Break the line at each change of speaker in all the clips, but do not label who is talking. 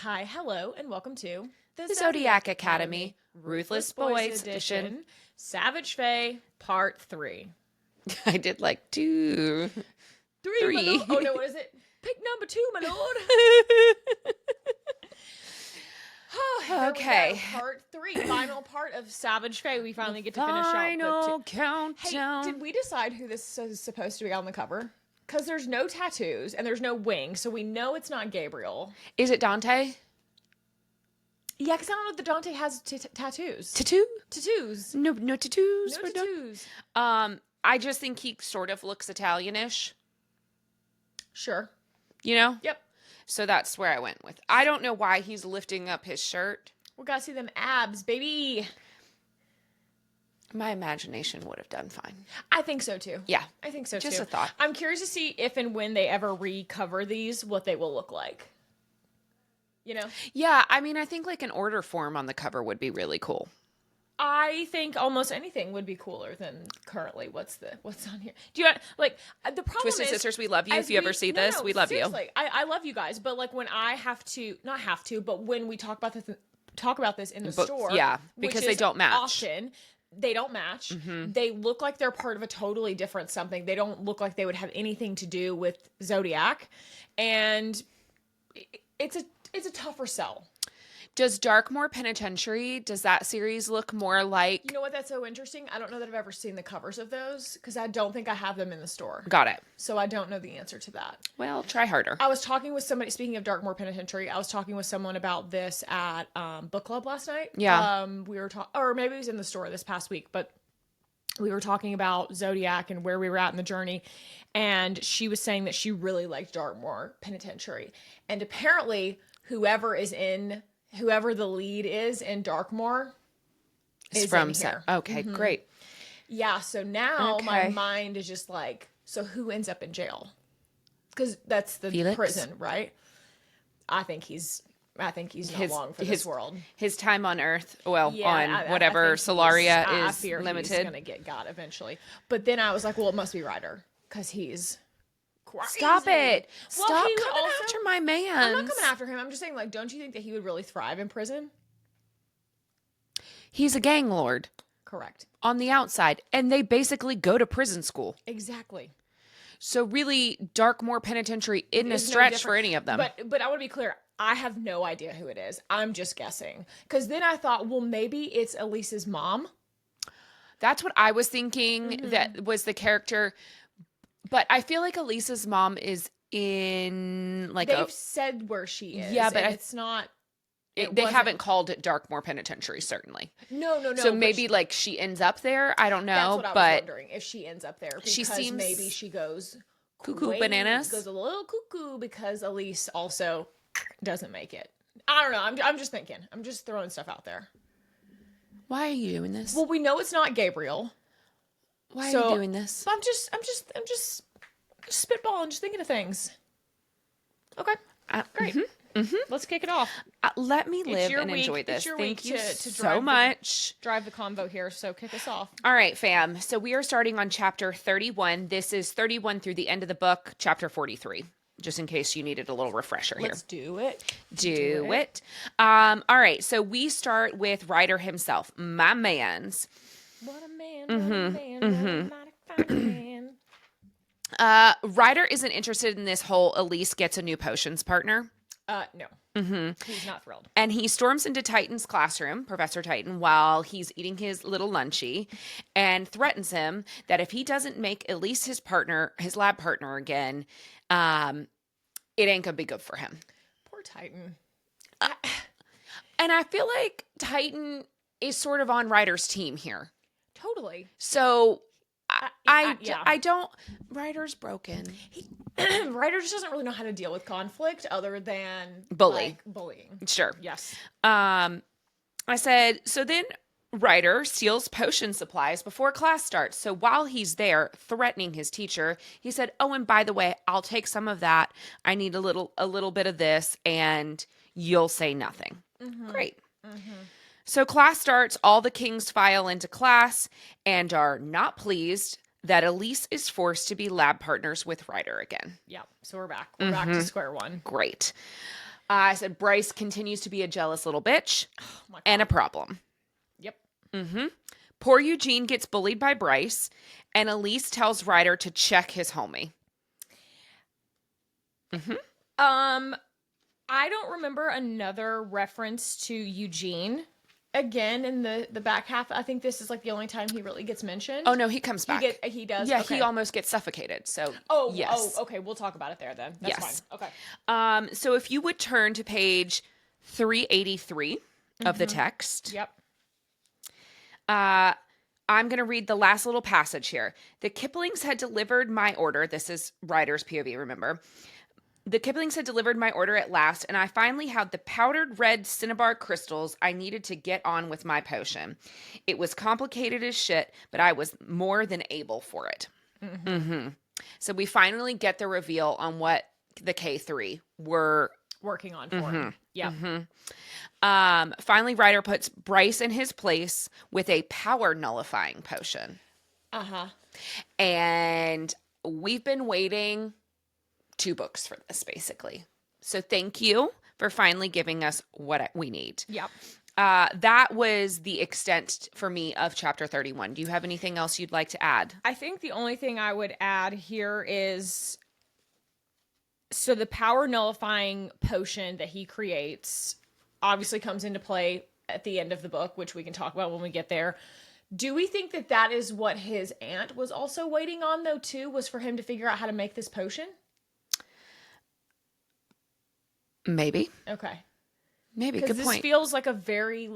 Hi, hello, and welcome to
The Zodiac Academy, Ruthless Boys edition.
Savage Fae, Part 3.
I did like two.
My lord. Oh no, what is it? Pick number 2, my lord.
Okay.
Part 3, final part of Savage Fae. We finally get to finish out.
Final countdown.
Hey, did we decide who this is supposed to be on the cover? Because there's no tattoos and there's no wings, so we know it's not Gabriel.
Is it Dante?
Yeah, because I don't know if Dante has tattoos. Tattoos.
No tattoos.
No tattoos.
I just think he sort of looks Italianish.
Sure.
You know?
Yep.
So that's where I went with. I don't know why he's lifting up his shirt.
We gotta see them abs, baby.
My imagination would have done fine.
I think so too.
Yeah.
I think so too.
Just a thought.
I'm curious to see if and when they ever recover these, what they will look like. You know?
Yeah, I mean, I think like an order form on the cover would be really cool.
I think almost anything would be cooler than currently what's on here. Do you like the problem
Twisted
is,
Sisters, we love you. If you ever see this, we love you.
I love you guys, but like when I have to, not have to, but when we talk about this in the store,
yeah, because they don't match.
Often they don't match. Mm-hmm. They look like they're part of a totally different something. They don't look like they would have anything to do with Zodiac, and it's a tougher sell.
Does Darkmoor Penitentiary, does that series look more like...
You know what? That's so interesting. I don't know that I've ever seen the covers of those because I don't think I have them in the store.
Got it.
So I don't know the answer to that.
Well, try harder.
I was talking with somebody, speaking of Darkmoor Penitentiary, I was talking with someone about this at book club last night.
Yeah.
We were talking, or maybe it was in the store this past week, but we were talking about Zodiac and where we were at in the journey. And she was saying that she really liked Darkmoor Penitentiary. And apparently whoever the lead is in Darkmoor is from here.
Okay, mm-hmm. Great.
Yeah, so now my mind is just like, so who ends up in jail? Because that's the
Felix?
Prison, right? I think he's not long for this world.
His time on Earth, on whatever Solaria is limited.
He's gonna get got eventually. But then I was like, well, it must be Ryder because he's crazy.
Stop it! Stop coming after my man.
I'm not coming after him. I'm just saying, like, don't you think that he would really thrive in prison?
He's a gang lord.
Correct.
On the outside, and they basically go to prison school.
Exactly.
So really, Darkmoor Penitentiary isn't a stretch for any of them.
But I want to be clear. I have no idea who it is. I'm just guessing. Because then I thought, well, maybe it's Elise's mom.
That's what I was thinking. Mm-hmm. That was the character. But I feel like Elise's mom is in like
they've said where she is.
Yeah, but
it's not.
They haven't called it Darkmoor Penitentiary, certainly.
No.
So maybe like she ends up there. I don't know.
That's what I was wondering, if she ends up there. Because
she seems
maybe she goes
cuckoo bananas.
Goes a little cuckoo because Elise also doesn't make it. I don't know. I'm just thinking. I'm just throwing stuff out there.
Why are you doing this?
Well, we know it's not Gabriel.
Why are you doing this?
I'm just spitballing, just thinking of things. Okay, great.
Mm-hmm. Mm-hmm.
Let's kick it off.
Let me live and enjoy this. Thank you so much.
Drive the convo here, so kick us off.
All right, fam. So we are starting on chapter 31. This is 31 through the end of the book, chapter 43. Just in case you needed a little refresher here.
Let's do it.
Do it. All right. So we start with Ryder himself, my man's.
What a man, what a man, what a mighty fine man.
Ryder isn't interested in this whole Elise gets a new potions partner.
No. Mm-hmm. He's not thrilled.
And he storms into Titan's classroom, Professor Titan, while he's eating his little lunchie, and threatens him that if he doesn't make Elise his lab partner again, it ain't gonna be good for him.
Poor Titan.
And I feel like Titan is sort of on Ryder's team here.
Totally.
So I don't. Ryder's broken.
Ryder just doesn't really know how to deal with conflict other than
bullying.
Sure. Yes.
I said, so then Ryder steals potion supplies before class starts. So while he's there threatening his teacher, he said, oh, and by the way, I'll take some of that. I need a little bit of this, and you'll say nothing. Mm-hmm. Great. Mm-hmm. So class starts, all the kings file into class and are not pleased that Elise is forced to be lab partners with Ryder again.
Yeah, so we're back. We're back to square one.
Great. I said Bryce continues to be a jealous little bitch
my God.
and a problem.
Yep.
Poor Eugene gets bullied by Bryce, and Elise tells Ryder to check his homie.
I don't remember another reference to Eugene again in the back half. I think this is like the only time he really gets mentioned.
Oh no, he comes back.
He does.
Yeah,
okay.
He almost gets suffocated. So yes.
Okay. We'll talk about it there then. That's
Yes.
fine. Okay.
So if you would turn to page 383 of the text.
Yep.
I'm going to read the last little passage here. The Kiplings had delivered my order. This is Ryder's POV, remember. The Kiplings had delivered my order at last, and I finally had the powdered red cinnabar crystals I needed to get on with my potion. It was complicated as shit, but I was more than able for it. So we finally get the reveal on what the K3 were
working on for him. Yeah.
Finally, Ryder puts Bryce in his place with a power nullifying potion. And we've been waiting 2 books for this, basically. So thank you for finally giving us what we need.
Yep.
That was the extent for me of chapter 31. Do you have anything else you'd like to add?
I think the only thing I would add here is, so the power nullifying potion that he creates obviously comes into play at the end of the book, which we can talk about when we get there. Do we think that that is what his aunt was also waiting on, though, too, was for him to figure out how to make this potion?
Maybe.
Okay.
Maybe. Good
this
point.
Feels like a very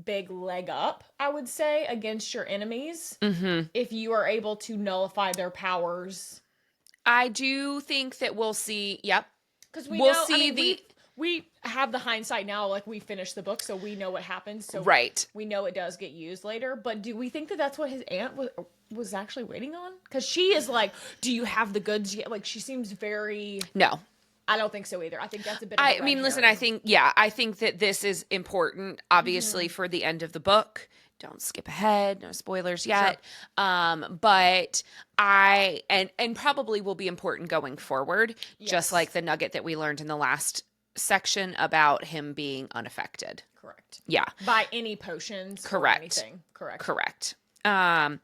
big leg up, I would say, against your enemies. If you are able to nullify their powers.
I do think that we'll see. Yep.
Because we'll see we have the hindsight now, like we finished the book, so we know what happens. So
right.
We know it does get used later. But do we think that that's what his aunt was actually waiting on? Because she is like, do you have the goods yet? Like, she seems very...
No.
I don't think so either. I think that's a bit of a red
listen,
herring.
I think that this is important, obviously, for the end of the book. Don't skip ahead. No spoilers yet. Sure. But and probably will be important going forward, just like the nugget that we learned in the last section about him being unaffected.
Correct.
Yeah.
By any potions.
Correct.
Or anything.
Correct. All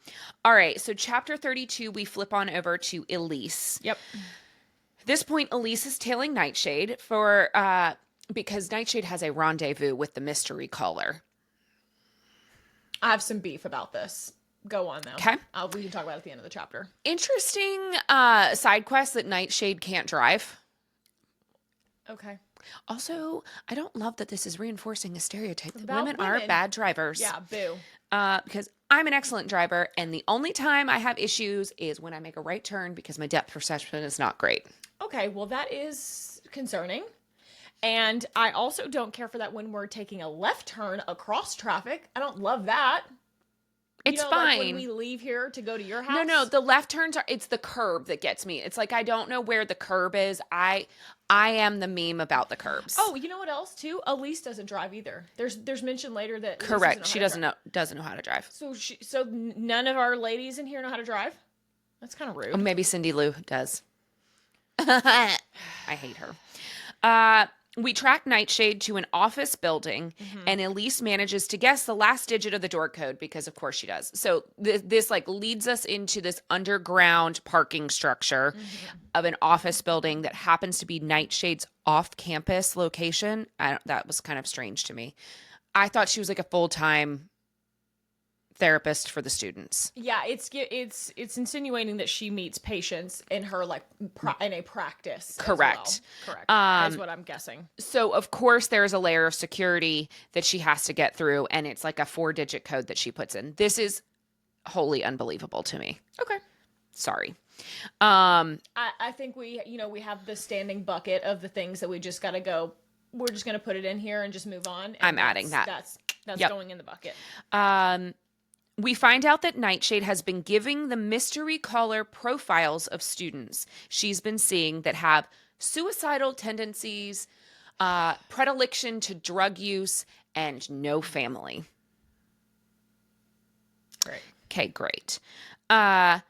right. So chapter 32, we flip on over to Elise.
Yep.
At this point, Elise is tailing Nightshade because Nightshade has a rendezvous with the mystery caller.
I have some beef about this. Go on, though.
Okay.
We can talk about it at the end of the chapter.
Interesting side quest that Nightshade can't drive.
Okay.
Also, I don't love that this is reinforcing a stereotype that
About
women are bad drivers.
Yeah, boo.
Because I'm an excellent driver, and the only time I have issues is when I make a right turn because my depth perception is not great.
Okay, well, that is concerning. And I also don't care for that when we're taking a left turn across traffic. I don't love that.
It's fine.
Like when we leave here to go to your house.
No, the left turns it's the curb that gets me. It's like I don't know where the curb is. I am the meme about the curbs.
Oh, you know what else too? Elise doesn't drive either. There's mention later that
correct. She doesn't know how to drive.
So none of our ladies in here know how to drive. That's kind of rude.
Oh, maybe Cindy Lou does. I hate her. We track Nightshade to an office building, and Elise manages to guess the last digit of the door code because, of course, she does. So this leads us into this underground parking structure of an office building that happens to be Nightshade's off-campus location. That was kind of strange to me. I thought she was like a full-time therapist for the students.
Yeah, it's insinuating that she meets patients in her in a practice.
Correct.
Correct. Is what I'm guessing.
So of course there's a layer of security that she has to get through, and it's like a 4-digit code that she puts in. This is wholly unbelievable to me.
Okay.
Sorry.
I think we have the standing bucket of the things that we just got to go. We're just going to put it in here and just move on.
I'm adding that.
That's going in the bucket.
We find out that Nightshade has been giving the mystery caller profiles of students she's been seeing that have suicidal tendencies, predilection to drug use, and no family.
Great.
Okay, great. I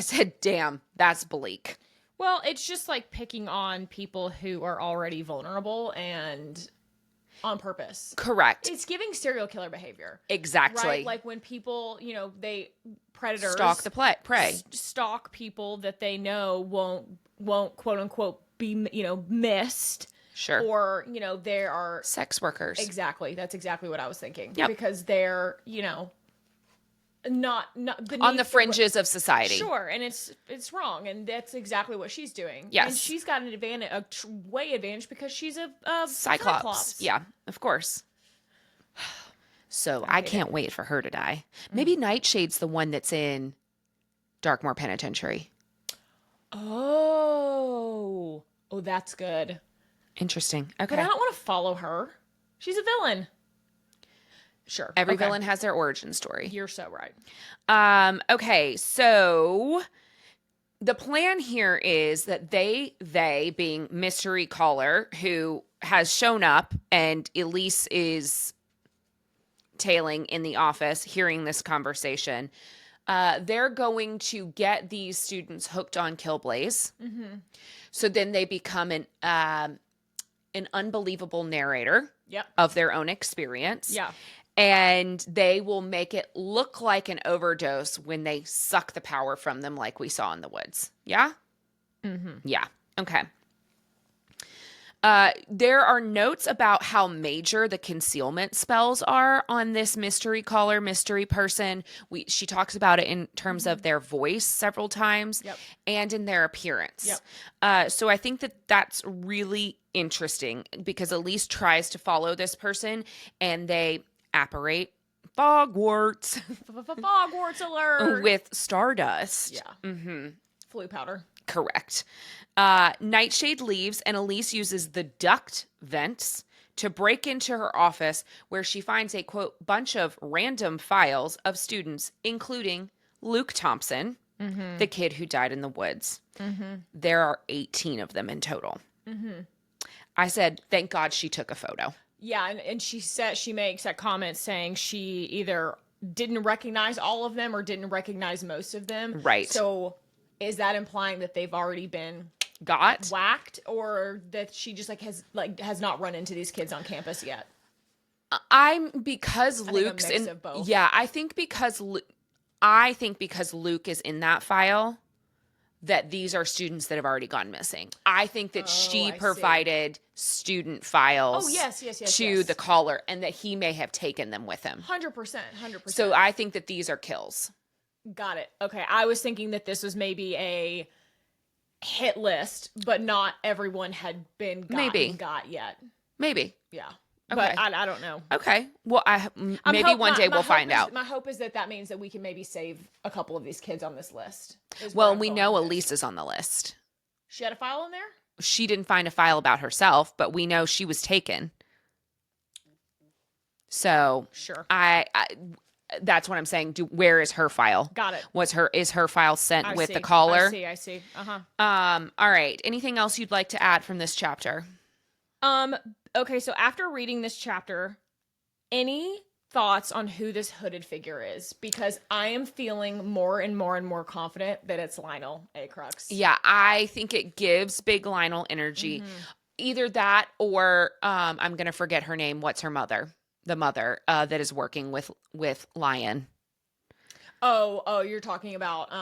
said, damn, that's bleak.
Well, it's just like picking on people who are already vulnerable and on purpose.
Correct.
It's giving serial killer behavior.
Exactly.
Right? Like when people, predators
Stalk the prey.
Stalk people that they know won't quote unquote be, missed.
Sure.
Or, there are
sex workers.
Exactly. That's exactly what I was thinking.
Yep.
Because they're, not
on the fringes of society.
Sure, and it's wrong, and that's exactly what she's doing.
Yes,
and she's got an advantage, way advantage, because she's a
Cyclops. Yeah, of course. So I can't wait for her to die. Maybe Nightshade's the one that's in Darkmoor Penitentiary.
Oh, that's good.
Interesting. Okay,
but I don't want to follow her. She's a villain. Sure.
Every villain has their origin story.
You're so right.
Okay, so the plan here is that they being Mystery Caller, who has shown up, and Elise is tailing in the office, hearing this conversation. They're going to get these students hooked on Killblaze. Mm-hmm. So then they become an unbelievable narrator of their own experience.
Yeah.
And they will make it look like an overdose when they suck the power from them like we saw in the woods. Yeah?
Mm-hmm.
Yeah. Okay. There are notes about how major the concealment spells are on this mystery caller, mystery person. She talks about it in terms of their voice several times and in their appearance. So I think that that's really interesting because Elise tries to follow this person and they apparate Fogwarts.
Fogwarts alert.
With stardust.
Yeah. Mm-hmm. Flu powder.
Correct. Nightshade leaves and Elise uses the duct vents to break into her office where she finds a, quote, bunch of random files of students, including Luke Thompson, the kid who died in the woods. Mm-hmm. There are 18 of them in total. Mm-hmm. I said, thank God she took a photo.
Yeah, and she makes that comment saying she either didn't recognize all of them or didn't recognize most of them.
Right.
So is that implying that they've already been whacked, or that she just has not run into these kids on campus yet?
Because Luke's in both. Yeah, I think because Luke is in that file, that these are students that have already gone missing. I think that she provided student files to the caller and that he may have taken them with him.
100%.
So I think that these are kills.
Got it. Okay. I was thinking that this was maybe a hit list, but not everyone had been got yet.
Maybe.
Yeah. Okay. But I don't know.
Okay. Well, maybe one day we'll find out.
My hope is that means that we can maybe save a couple of these kids on this list.
Well, we know Elise is on the list.
She had a file in there?
She didn't find a file about herself, but we know she was taken. So
sure.
I that's what I'm saying. Where is her file?
Got it.
Is her file sent with the caller?
I see. Uh-huh.
All right. Anything else you'd like to add from this chapter?
Okay, so after reading this chapter, any thoughts on who this hooded figure is? Because I am feeling more and more and more confident that it's Lionel A. Crux.
Yeah, I think it gives big Lionel energy. Mm-hmm. Either that or I'm going to forget her name. What's her mother? The mother that is working with Lion.
Oh, you're talking about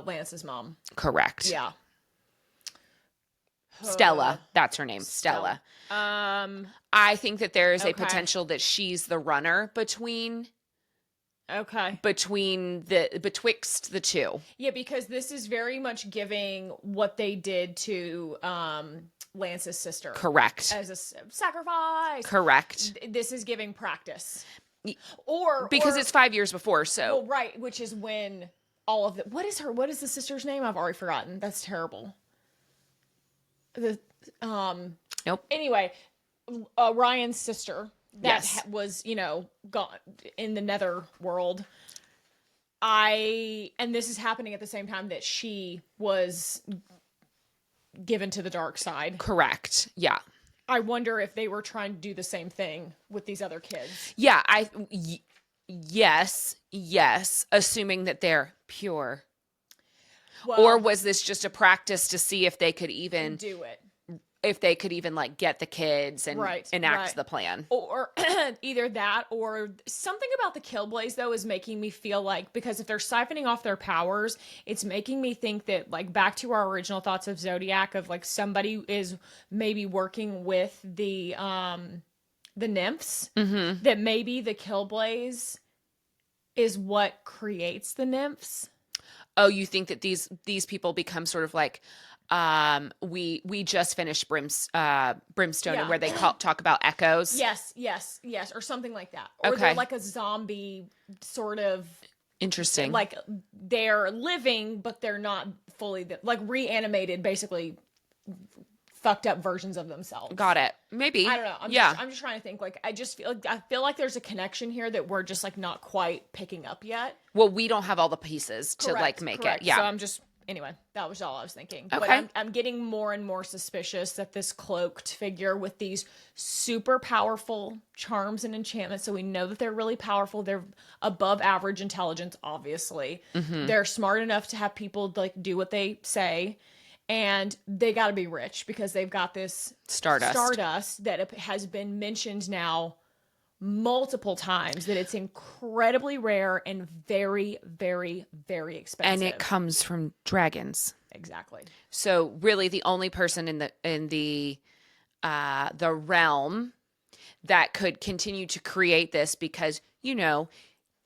Lance's mom.
Correct.
Yeah.
Stella, that's her name. Stella. I think that there is a potential that she's the runner betwixt the two.
Yeah, because this is very much giving what they did to Lance's sister.
Correct.
As a sacrifice.
Correct.
This is giving practice.
Because it's 5 years before, so.
Well, right, which is when all of the what is the sister's name? I've already forgotten. That's terrible.
Nope.
Anyway, Ryan's sister that was, gone in the nether world. And this is happening at the same time that she was given to the dark side.
Correct. Yeah.
I wonder if they were trying to do the same thing with these other kids.
Yeah. Yes. Assuming that they're pure. Or was this just a practice to see if they could even
do it?
Like get the kids and enact the plan.
Or either that or something about the Killblaze though is making me feel like, because if they're siphoning off their powers, it's making me think that, like, back to our original thoughts of Zodiac, of like somebody is maybe working with the nymphs, that maybe the Killblaze is what creates the nymphs.
Oh, you think that these people become sort of like, we just finished Brimstone, and where they talk about echoes.
Yes, or something like that. Or they're like a zombie sort of.
Interesting.
Like they're living, but they're not fully like reanimated, basically fucked up versions of themselves.
Got it. Maybe.
I don't know. I'm just trying to think. Like, I feel like there's a connection here that we're just like not quite picking up yet.
Well, we don't have all the pieces to like make it. Yeah.
So I'm just. Anyway, that was all I was thinking.
Okay.
But I'm getting more and more suspicious that this cloaked figure with these super powerful charms and enchantments, so we know that they're really powerful. They're above average intelligence, obviously. They're smart enough to have people like do what they say. And they got to be rich because they've got this stardust that has been mentioned now multiple times, that it's incredibly rare and very, very, very expensive.
And it comes from dragons.
Exactly.
So really the only person in the realm that could continue to create this, because, you know,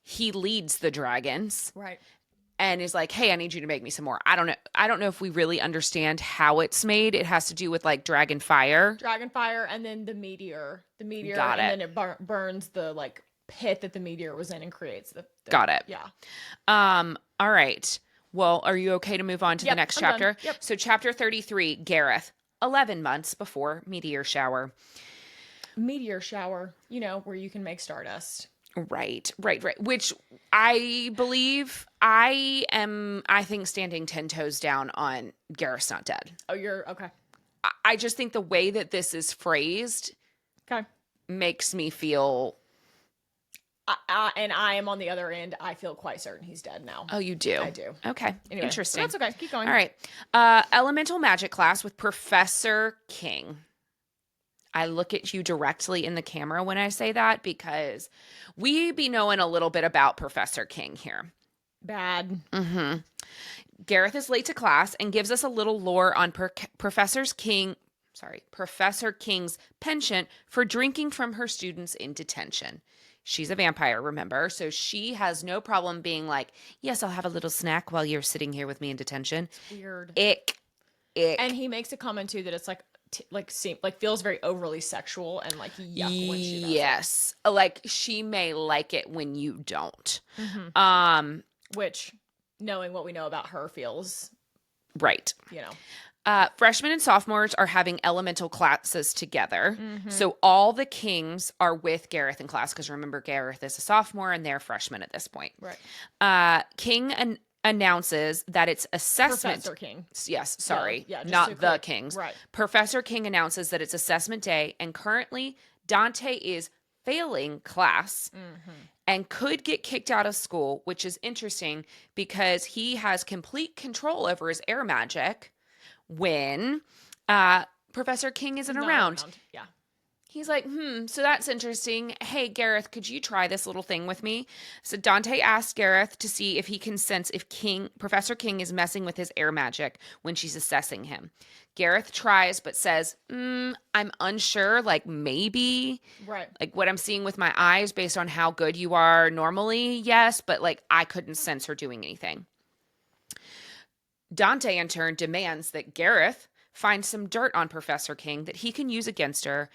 he leads the dragons.
Right.
And is like, hey, I need you to make me some more. I don't know if we really understand how it's made. It has to do with like dragon fire,
and then the meteor,
Got
and then it burns the like pit that the meteor was in and creates the
Got it.
Yeah.
All right. Well, are you okay to move on to the next chapter?
Done. Yep.
So chapter 33, Gareth, 11 months before meteor shower.
Meteor shower, you know, where you can make stardust.
Right. Which I believe I think standing 10 toes down on Gareth's not dead.
Oh, you're okay.
I just think the way that this is phrased makes me feel.
And I am on the other end. I feel quite certain he's dead now.
Oh, you do?
I do.
Okay.
Anyway,
interesting.
That's okay. Keep going.
All right. Elemental magic class with Professor King. I look at you directly in the camera when I say that, because we be knowing a little bit about Professor King here.
Bad.
Gareth is late to class and gives us a little lore on Professor King's penchant for drinking from her students in detention. She's a vampire, remember? So she has no problem being like, yes, I'll have a little snack while you're sitting here with me in detention.
It's weird.
Ick.
And he makes a comment too that it's like feels very overly sexual and like yuck when she does
yes
it.
Like she may like it when you don't.
Which, knowing what we know about her, feels
right.
You know,
freshmen and sophomores are having elemental classes together, so all the Kings are with Gareth in class, because remember, Gareth is a sophomore and they're freshmen at this point.
Right.
King announces that it's assessment.
Professor King.
Yes, sorry.
Yeah,
not the Kings.
Right.
Professor King announces that it's assessment day, and currently Dante is failing class and could get kicked out of school, which is interesting because he has complete control over his air magic when Professor King isn't around.
Yeah.
He's like, so that's interesting. Hey, Gareth, could you try this little thing with me? So Dante asks Gareth to see if he can sense if Professor King is messing with his air magic when she's assessing him. Gareth tries, but says, I'm unsure, like maybe.
Right.
Like what I'm seeing with my eyes based on how good you are normally, yes, but like I couldn't sense her doing anything. Dante, in turn, demands that Gareth find some dirt on Professor King that he can use against her.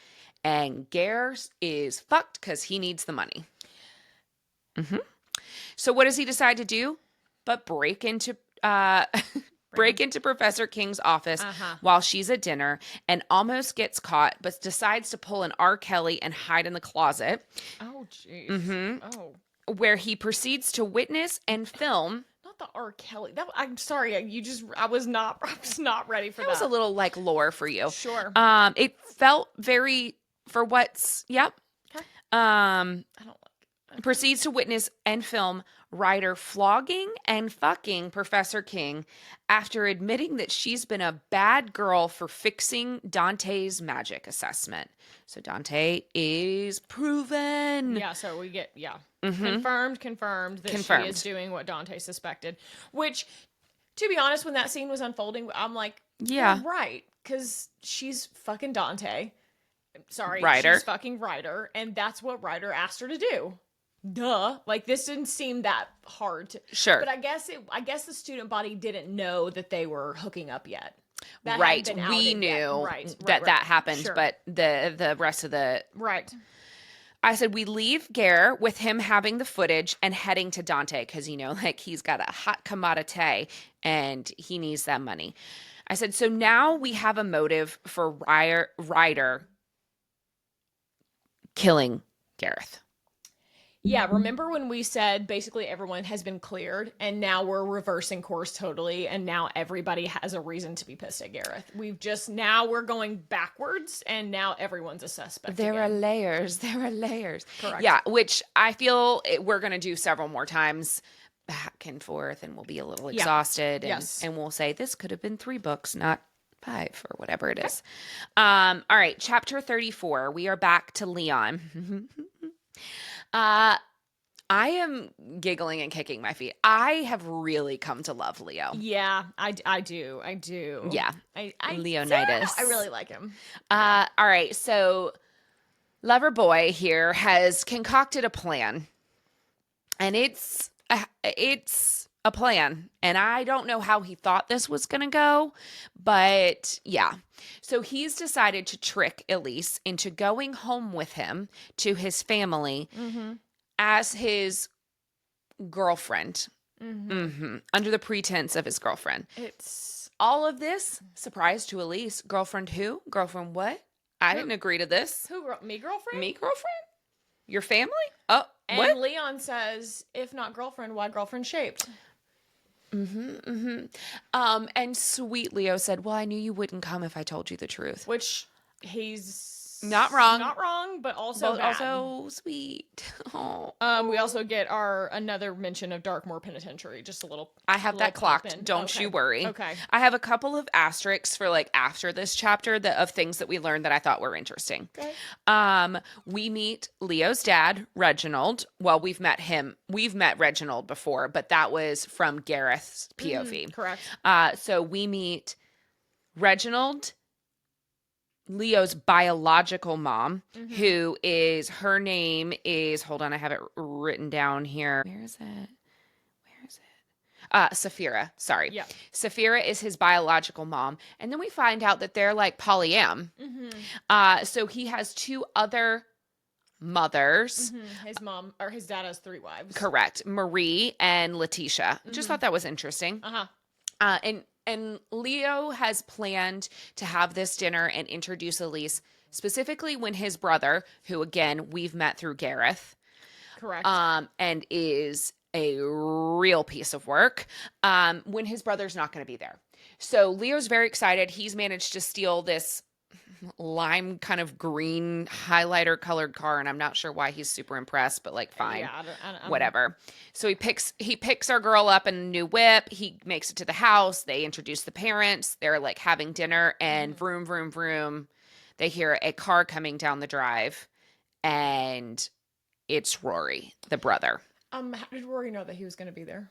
And Gareth is fucked because he needs the money. So what does he decide to do? But break into Professor King's office while she's at dinner and almost gets caught, but decides to pull an R. Kelly and hide in the closet.
Oh, jeez. Oh.
Where he proceeds to witness and film.
Not the R. Kelly. I'm sorry. I was not ready for that.
That was a little like lore for you.
Sure.
It felt very for what's. Yep.
Okay. I don't like it.
Proceeds to witness and film Ryder flogging and fucking Professor King after admitting that she's been a bad girl for fixing Dante's magic assessment. So Dante is proven.
Yeah, so we get, confirmed that she is doing what Dante suspected. Which, to be honest, when that scene was unfolding, I'm like,
Yeah.
you're right, because she's fucking Dante. Sorry,
Ryder.
she's fucking Ryder, and that's what Ryder asked her to do. Duh. Like, this didn't seem that hard to...
Sure.
But I guess the student body didn't know that they were hooking up yet. That
Right.
hadn't been
We
outed
knew
yet. Right.
that happened,
Sure.
but the rest of the...
Right.
I said, we leave Gareth with him having the footage and heading to Dante because, like, he's got a hot commodity and he needs that money. I said, so now we have a motive for Ryder killing Gareth.
Yeah, remember when we said basically everyone has been cleared and now we're reversing course totally and now everybody has a reason to be pissed at Gareth. Now we're going backwards and now everyone's a suspect.
There
again.
are layers.
Correct.
Yeah, which I feel we're going to do several more times back and forth and we'll be a little exhausted and we'll say this could have been 3 books, not 5 or whatever it is. All right, chapter 34. We are back to Leon. I am giggling and kicking my feet. I have really come to love Leo.
Yeah, I do.
Yeah.
I
Leonidas.
I really like him.
All right, so Lover Boy here has concocted a plan. And it's a plan. And I don't know how he thought this was going to go, but yeah. So he's decided to trick Elise into going home with him to his family as his girlfriend, under the pretense of his girlfriend.
It's
all of this, surprise to Elise. Girlfriend who? Girlfriend what? I didn't agree to this.
me girlfriend?
Me girlfriend? Your family? Oh,
and
what?
Leon says, if not girlfriend, why girlfriend shaped?
And sweet Leo said, well, I knew you wouldn't come if I told you the truth.
Which he's
not wrong.
Not wrong, but also bad.
Also sweet. Oh.
We also get another mention of Darkmoor Penitentiary. Just a little.
I have that clocked.
In.
Don't you worry.
Okay.
I have a couple of asterisks for like after this chapter of things that we learned that I thought were interesting.
Okay.
We meet Leo's dad, Reginald. Well, we've met him. We've met Reginald before, but that was from Gareth's POV.
Correct.
So we meet Reginald, Leo's biological mom, who is, her name is, hold on, I have it written down here. Where is it? Saphira, sorry.
Yeah.
Saphira is his biological mom. And then we find out that they're like polyam. So he has 2 other mothers.
His mom, or his dad has 3 wives.
Correct. Marie and Letitia. Just thought that was interesting. And Leo has planned to have this dinner and introduce Elise specifically when his brother, who again we've met through Gareth,
correct,
and is a real piece of work, when his brother's not going to be there. So Leo's very excited. He's managed to steal this lime kind of green highlighter colored car, and I'm not sure why he's super impressed, but like fine, whatever. So he picks our girl up in a new whip. He makes it to the house. They introduce the parents. They're like having dinner, and vroom vroom vroom, they hear a car coming down the drive, and it's Rory, the brother.
How did Rory know that he was going to be there?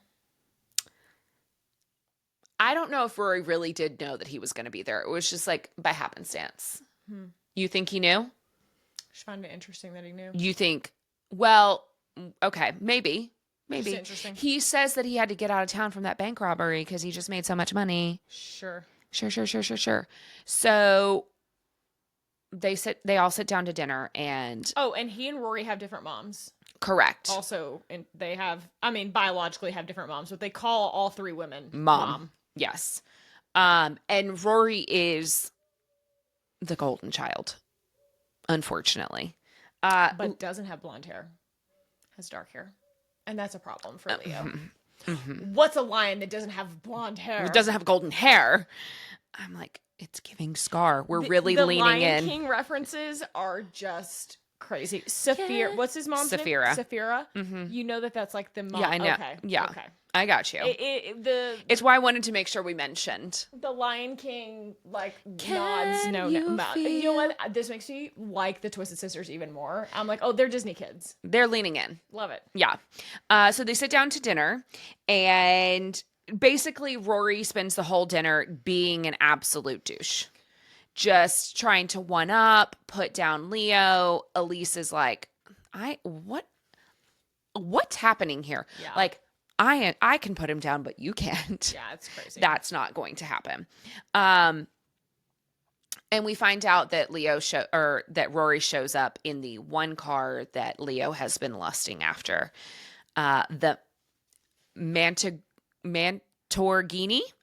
I don't know if Rory really did know that he was going to be there. It was just like by happenstance. You think he knew?
I just find it interesting that he knew.
You think, well, okay, maybe.
Just interesting.
He says that he had to get out of town from that bank robbery because he just made so much money.
Sure.
So they all sit down to dinner and...
Oh, and he and Rory have different moms.
Correct.
Also, and they have, biologically have different moms, but they call all 3 women
Mom. Yes. And Rory is the golden child, unfortunately.
But doesn't have blonde hair. Has dark hair. And that's a problem for Leo. What's a lion that doesn't have blonde hair?
It doesn't have golden hair. I'm like, it's giving Scar. We're really
the
leaning
Lion
in.
King references are just Crazy. Saphira. What's his mom's name?
Saphira.
Saphira. Mm-hmm. You know that's like the mom.
Yeah, I know.
Okay.
Yeah.
Okay.
I got you. It's why I wanted to make sure we mentioned.
The Lion King, like,
Can
nods.
you
You know what? This makes me like the Twisted Sisters even more. I'm like, oh, they're Disney kids.
They're leaning in.
Love it.
Yeah. So they sit down to dinner, and basically Rory spends the whole dinner being an absolute douche. Just trying to one up, put down Leo. Elise is like, what's happening here?
Yeah.
Like, I can put him down, but you can't.
Yeah, it's crazy.
That's not going to happen. And we find out that that Rory shows up in the one car that Leo has been lusting after. The Mantorghini,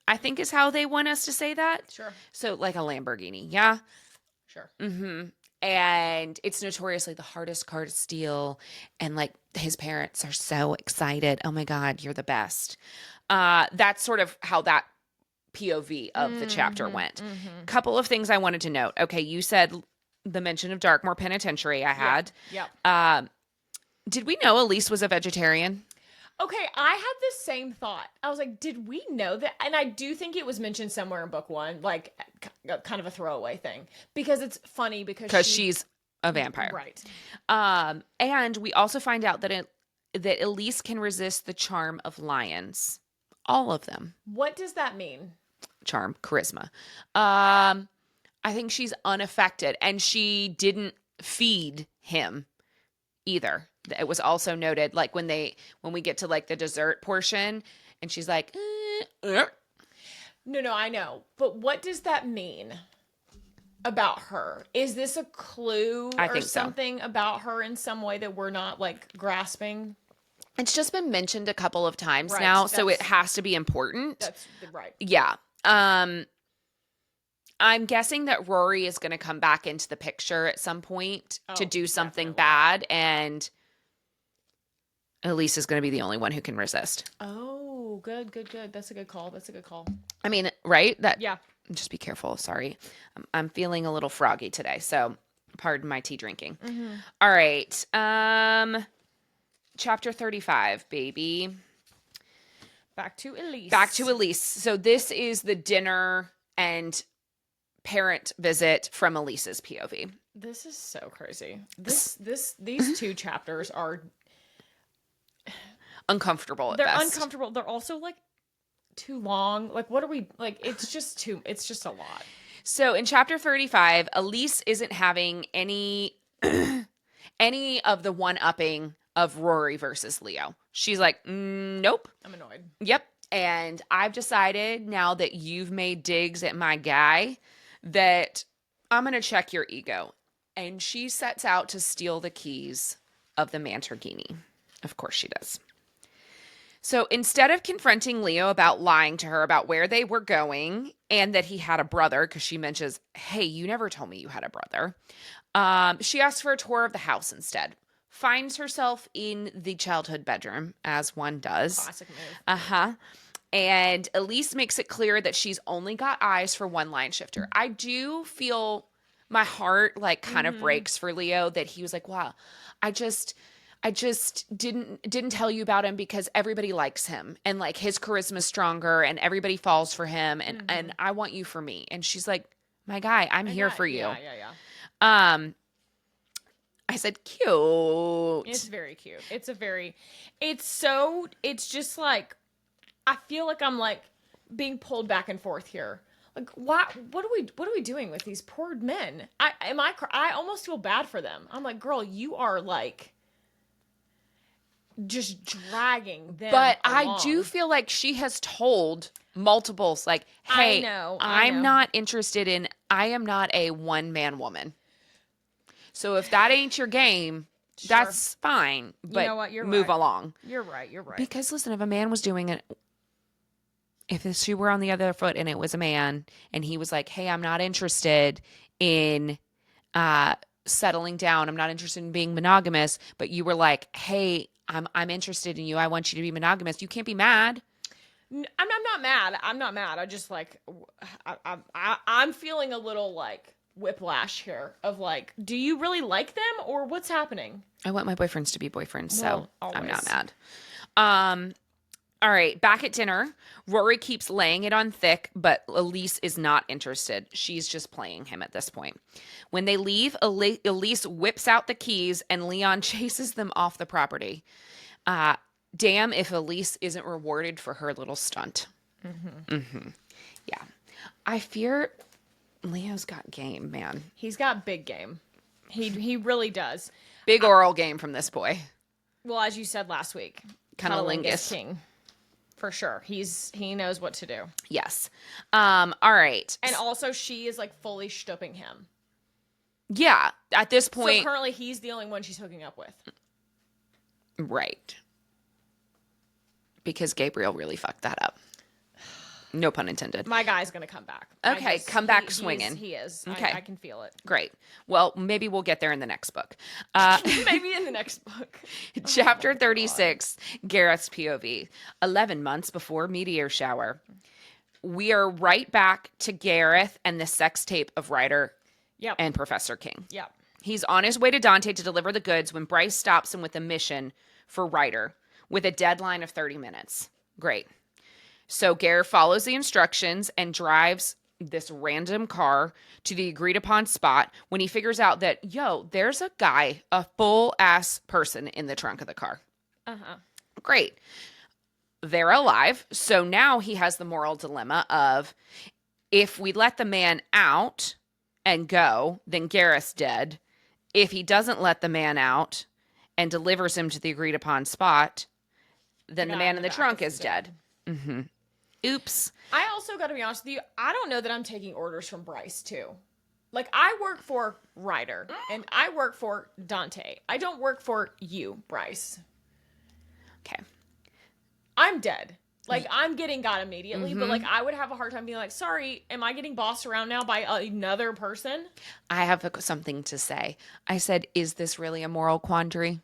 I think is how they want us to say that.
Sure.
So like a Lamborghini. Yeah.
Sure.
Mm-hmm. And it's notoriously the hardest car to steal. And like his parents are so excited. Oh my God, you're the best. That's sort of how that POV of the chapter went.
Mm-hmm.
Couple of things I wanted to note. Okay, you said the mention of Darkmoor Penitentiary I had.
Yeah.
Did we know Elise was a vegetarian?
Okay, I had the same thought. I was like, did we know that? And I do think it was mentioned somewhere in book one, like kind of a throwaway thing. Because it's funny because
she's a vampire.
Right.
And we also find out that Elise can resist the charm of lions. All of them.
What does that mean?
Charm, charisma. I think she's unaffected, and she didn't feed him either. It was also noted, like when we get to like the dessert portion, and she's like,
No, I know, but what does that mean about her? Is this a clue or something about her in some way that we're not like grasping?
It's just been mentioned a couple of times now, so it has to be important.
That's right.
Yeah. I'm guessing that Rory is going to come back into the picture at some point to do something bad, and Elise is going to be the only one who can resist.
Oh, good. That's a good call.
I mean, right?
Yeah.
Just be careful. Sorry. I'm feeling a little froggy today, so pardon my tea drinking. Mm-hmm. All right. Chapter 35, baby.
Back to Elise.
So this is the dinner and parent visit from Elise's POV.
This is so crazy. These two chapters are
uncomfortable at
They're
best.
uncomfortable. They're also like too long. Like, what are we like? It's just a lot.
So in chapter 35, Elise isn't having any of the one-upping of Rory versus Leo. She's like, nope.
I'm annoyed.
Yep. And I've decided now that you've made digs at my guy that I'm going to check your ego. And she sets out to steal the keys of the Mantorghini. Of course she does. So instead of confronting Leo about lying to her about where they were going and that he had a brother, because she mentions, hey, you never told me you had a brother, she asks for a tour of the house instead. Finds herself in the childhood bedroom, as one does.
Classic move.
Uh-huh. And Elise makes it clear that she's only got eyes for one line shifter. I do feel my heart like kind of breaks for Leo that he was like, wow, I just didn't tell you about him because everybody likes him and like his charisma's stronger and everybody falls for him and I want you for me. And she's like, my guy, I'm here for you.
Yeah.
I said, cute.
It's very cute. It's just like, I feel like I'm like being pulled back and forth here. Like, what are we doing with these poor men? I almost feel bad for them. I'm like, girl, you are like just dragging them
But
along.
I do feel like she has told multiples, like, hey, I am not a one-man woman. So if that ain't your game, that's fine. But
you know what?
move along.
You're right.
Because listen, if a man was doing it, if she were on the other foot and it was a man and he was like, hey, I'm not interested in settling down. I'm not interested in being monogamous. But you were like, hey, I'm interested in you. I want you to be monogamous. You can't be mad.
I'm not mad. I just like, I'm feeling a little like whiplash here of like, do you really like them or what's happening?
I want my boyfriends to be boyfriends, so
Well,
I'm not
always.
mad. All right, back at dinner, Rory keeps laying it on thick, but Elise is not interested. She's just playing him at this point. When they leave, Elise whips out the keys and Leon chases them off the property. Damn if Elise isn't rewarded for her little stunt. Yeah. I fear Leo's got game, man.
He's got big game. He really does.
Big oral game from this boy.
Well, as you said last week,
Cunnilingus
king. For sure. He knows what to do.
Yes. All right.
And also she is like fully stooping him.
Yeah. At this point.
So currently he's the only one she's hooking up with.
Right. Because Gabriel really fucked that up. No pun intended.
My guy's going to come back.
Okay, come back swinging.
He is.
Okay.
I can feel it.
Great. Well, maybe we'll get there in the next book.
Maybe in the next book.
Chapter 36, Gareth's POV. 11 months before meteor shower. We are right back to Gareth and the sex tape of Ryder and Professor King.
Yep.
He's on his way to Dante to deliver the goods when Bryce stops him with a mission for Ryder with a deadline of 30 minutes. Great. So Gareth follows the instructions and drives this random car to the agreed upon spot when he figures out that, there's a guy, a full ass person in the trunk of the car. Great. They're alive. So now he has the moral dilemma of if we let the man out and go, then Gareth's dead. If he doesn't let the man out and delivers him to the agreed upon spot, then the man in the trunk is dead. Oops.
I also got to be honest with you. I don't know that I'm taking orders from Bryce too. Like I work for Ryder and I work for Dante. I don't work for you, Bryce.
Okay.
I'm dead. Like I'm getting got immediately, but like I would have a hard time being like, sorry, am I getting bossed around now by another person?
I have something to say. I said, is this really a moral quandary?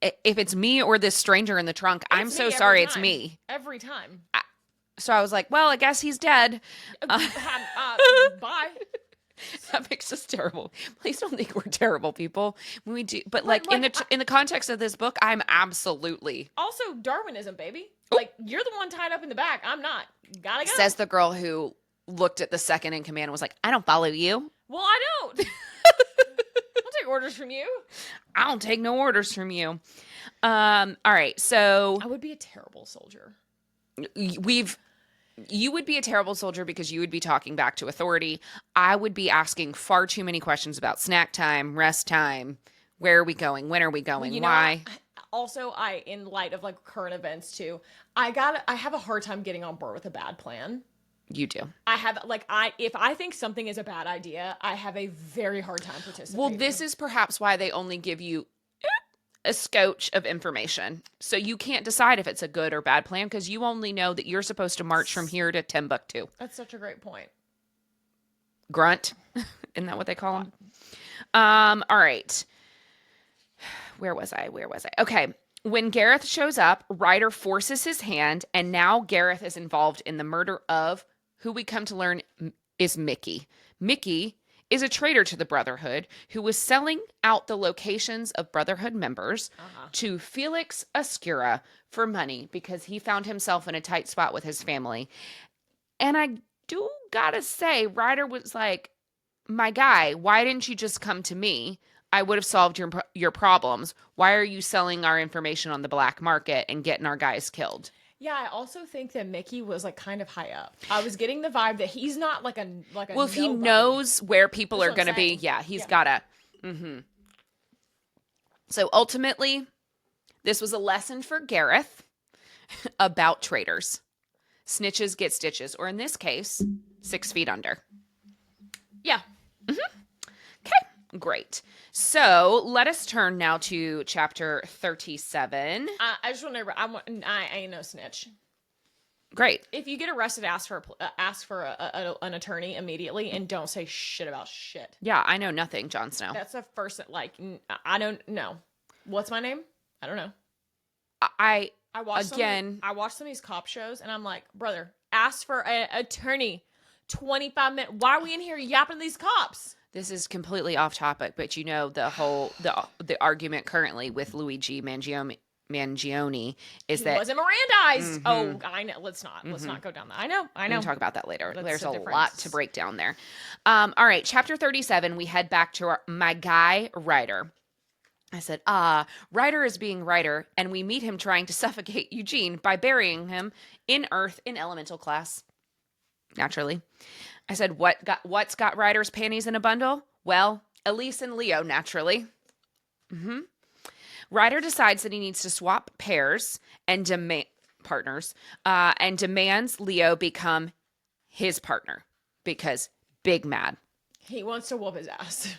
If it's me or this stranger in the trunk, I'm so sorry it's me.
Every time.
So I was like, well, I guess he's dead.
Bye.
That makes us terrible. Please don't think we're terrible people when we do. But like in the context of this book, I'm absolutely.
Also, Darwinism, baby. Like you're the one tied up in the back. I'm not. Gotta go.
Says the girl who looked at the second in command and was like, I don't follow you.
Well, I don't. I don't take orders from you.
I don't take no orders from you. All right. So
I would be a terrible soldier.
You would be a terrible soldier because you would be talking back to authority. I would be asking far too many questions about snack time, rest time, where are we going, when are we going, why?
Also, in light of like current events too, I have a hard time getting on board with a bad plan.
You do.
If I think something is a bad idea, I have a very hard time participating.
Well, this is perhaps why they only give you a scotch of information. So you can't decide if it's a good or bad plan because you only know that you're supposed to march from here to Timbuktu.
That's such a great point.
Grunt. Isn't that what they call them? All right. Where was I? Okay. When Gareth shows up, Ryder forces his hand, and now Gareth is involved in the murder of who we come to learn is Mickey. Mickey is a traitor to the Brotherhood who was selling out the locations of Brotherhood members to Felix Oscura for money because he found himself in a tight spot with his family. And I do gotta say, Ryder was like, my guy, why didn't you just come to me? I would have solved your problems. Why are you selling our information on the black market and getting our guys killed?
Yeah, I also think that Mickey was like kind of high up. I was getting the vibe that he's not like a well,
if he knows where people are going to be, he's gotta. So ultimately, this was a lesson for Gareth about traitors. Snitches get stitches, or in this case, 6 feet under.
Yeah.
Okay, great. So let us turn now to chapter 37.
I just want to. I ain't no snitch.
Great.
If you get arrested, ask for an attorney immediately, and don't say shit about shit.
Yeah, I know nothing, Jon Snow.
That's the first. Like, I don't know. What's my name? I don't know.
I
watched I watched some of these cop shows, and I'm like, brother, ask for an attorney. 25 minutes. Why are we in here yapping these cops?
This is completely off topic, but you know the argument currently with Luigi Mangione is
He
that
wasn't Mirandized.
Mhm.
Oh, I know. Let's not go down that. I know.
we can talk about that later.
That's
There's
the
a
difference.
lot to break down there. All right, chapter 37. We head back to my guy Ryder. I said, Ryder is being Ryder, and we meet him trying to suffocate Eugene by burying him in earth in elemental class. Naturally. I said, what's got Ryder's panties in a bundle? Well, Elise and Leo, naturally. Ryder decides that he needs to swap pairs and partners, and demands Leo become his partner because big mad.
He wants to whoop his ass.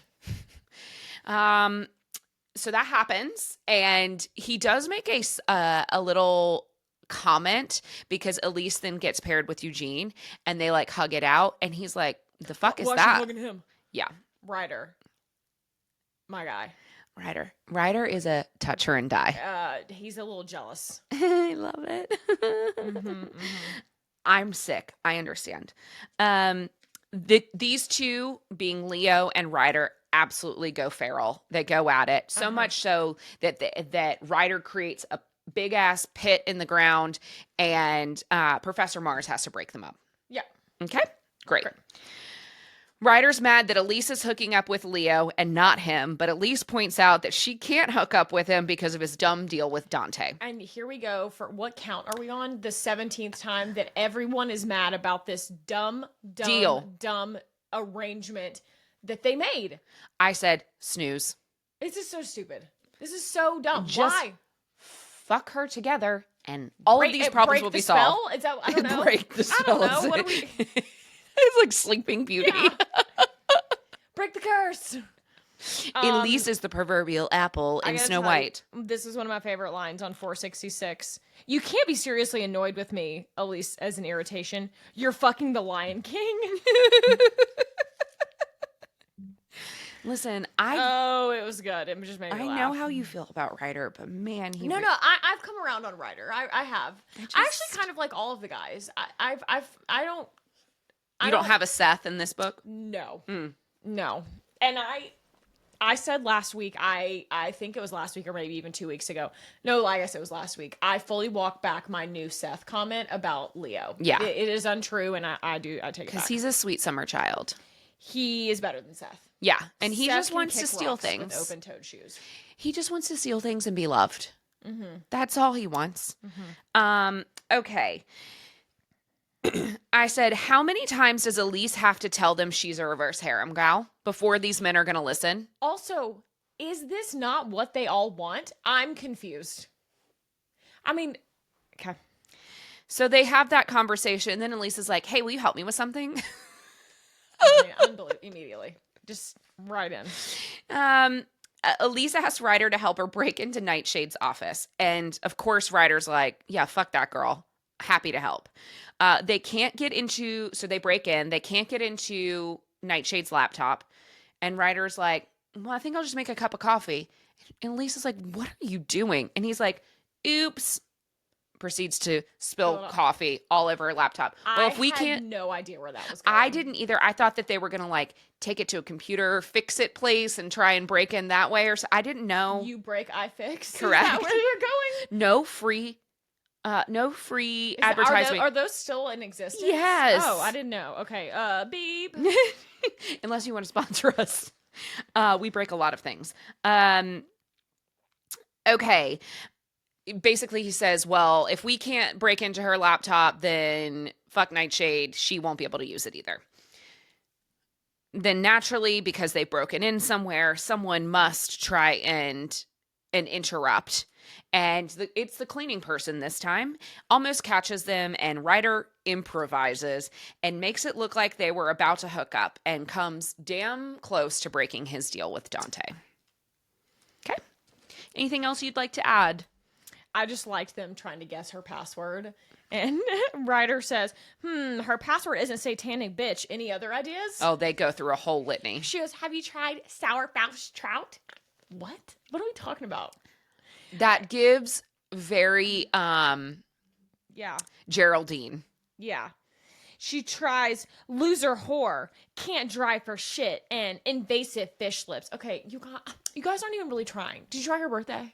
So that happens, and he does make a little comment because Elise then gets paired with Eugene, and they like hug it out, and he's like, "The fuck is
Why is she
that?"
hugging him?
Yeah,
Ryder, my guy.
Ryder is a touch her and die.
He's a little jealous.
I love it. I'm sick. I understand. These two, being Leo and Ryder, absolutely go feral. They go at it so much so that that Ryder creates a big ass pit in the ground, and Professor Mars has to break them up.
Yeah.
Okay. Great. Ryder's mad that Elise is hooking up with Leo and not him, but Elise points out that she can't hook up with him because of his dumb deal with Dante.
And here we go for what count are we on? The 17th time that everyone is mad about this dumb arrangement that they made.
I said, snooze.
This is so stupid. This is so dumb.
Just
Why?
Fuck her together and all of these problems will be solved.
Is that, I don't know.
Break the spell.
I don't know. What do we...
It's like Sleeping Beauty.
Yeah. Break the curse.
Elise is the proverbial apple in Snow White.
This is one of my favorite lines on 466. You can't be seriously annoyed with me, Elise, as an irritation. You're fucking the Lion King.
Listen,
it was good. It just made me laugh.
I know how you feel about Ryder, but man,
I've come around on Ryder. I have. I actually kind of like all of the guys.
You don't have a Seth in this book?
No. No. And I said last week, I think it was last week or maybe even 2 weeks ago. No, I guess it was last week. I fully walked back my new Seth comment about Leo.
Yeah.
It is untrue, and I take it back.
Because he's a sweet summer child.
He is better than Seth.
Yeah. And he
Seth
just
can
wants to
kick
steal
rocks
things.
with open-toed shoes.
He just wants to steal things and be loved. That's all he wants. Okay. I said, how many times does Elise have to tell them she's a reverse harem gal before these men are going to listen?
Also, is this not what they all want? I'm confused. I mean, okay.
So they have that conversation, and then Elise is like, hey, will you help me with something?
Immediately. Just right in.
Elise asks Ryder to help her break into Nightshade's office. And of course, Ryder's like, yeah, fuck that girl. Happy to help. They can't get into, so they break in. They can't get into Nightshade's laptop. And Ryder's like, well, I think I'll just make a cup of coffee. And Lisa's like, what are you doing? And he's like, oops. Proceeds to spill coffee all over her laptop. Well, if we can't,
no idea where that was going.
I didn't either. I thought that they were going to like take it to a computer, fix it place and try and break in that way. Or so. I didn't know.
You break, I fix.
Correct.
Is that where you're going?
No free advertisement.
Are those still in existence?
Yes.
Oh, I didn't know. Okay. Beep.
Unless you want to sponsor us. We break a lot of things. Okay. Basically, he says, well, if we can't break into her laptop, then fuck Nightshade. She won't be able to use it either. Then naturally, because they've broken in somewhere, someone must try and interrupt. And it's the cleaning person this time. Almost catches them, and Ryder improvises and makes it look like they were about to hook up and comes damn close to breaking his deal with Dante. Okay. Anything else you'd like to add?
I just liked them trying to guess her password. And Ryder says, her password isn't satanic bitch. Any other ideas?
Oh, they go through a whole litany.
She goes, have you tried sourpuss trout? What? What are we talking about?
That gives very
yeah.
Geraldine.
Yeah. She tries loser whore, can't drive for shit, and invasive fish lips. Okay, you guys aren't even really trying. Did you try her birthday?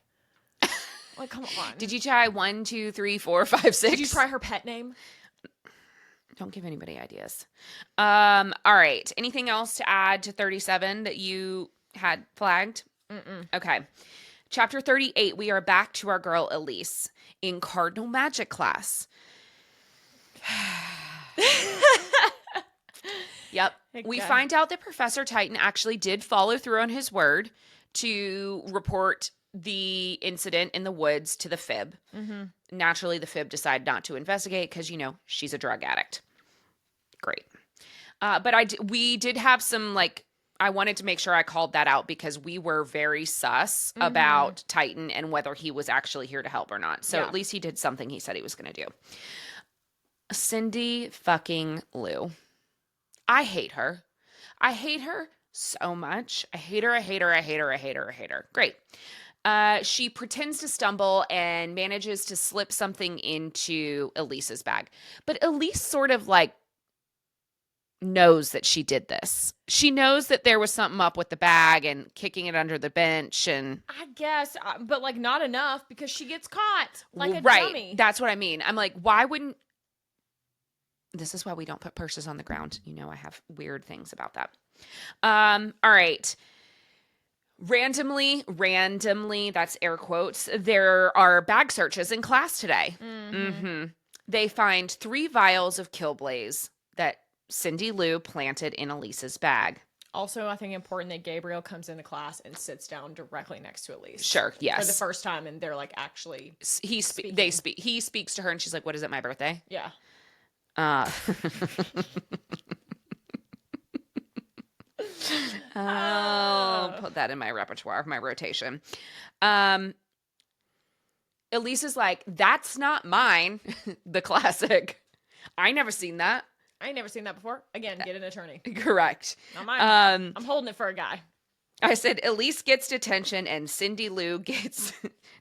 Like, come on.
Did you try 1, 2, 3, 4, 5, 6?
Did you try her pet name?
Don't give anybody ideas. All right. Anything else to add to 37 that you had flagged? Okay. Chapter 38, we are back to our girl Elise in Cardinal Magic class. Yep. We find out that Professor Titan actually did follow through on his word to report the incident in the woods to the Fib. Naturally, the Fib decided not to investigate because, she's a drug addict. Great. But we did have some, I wanted to make sure I called that out because we were very sus about Titan and whether he was actually here to help or not. So at least he did something he said he was going to do. Cindy fucking Lou. I hate her. I hate her so much. I hate her. I hate her. I hate her. I hate her. I hate her. Great. She pretends to stumble and manages to slip something into Elise's bag. But Elise sort of knows that she did this. She knows that there was something up with the bag and kicking it under the bench and
I guess, but not enough because she gets caught like a
right.
dummy.
That's what I mean. I'm like, why wouldn't this is why we don't put purses on the ground. I have weird things about that. All right. Randomly, that's air quotes, there are bag searches in class today. They find 3 vials of Killblaze that Cindy Lou planted in Elise's bag.
Also, I think important that Gabriel comes into class and sits down directly next to Elise.
Sure, yes.
For the first time, and they're actually
he speaks to her and she's like, "What is it, my birthday?"
Yeah.
I'll put that in my repertoire, my rotation. Elise is like, "That's not mine." The classic. I never seen that.
I ain't never seen that before. Again, get an attorney.
Correct.
Not mine. I'm holding it for a guy.
I said Elise gets detention and Cindy Lou gets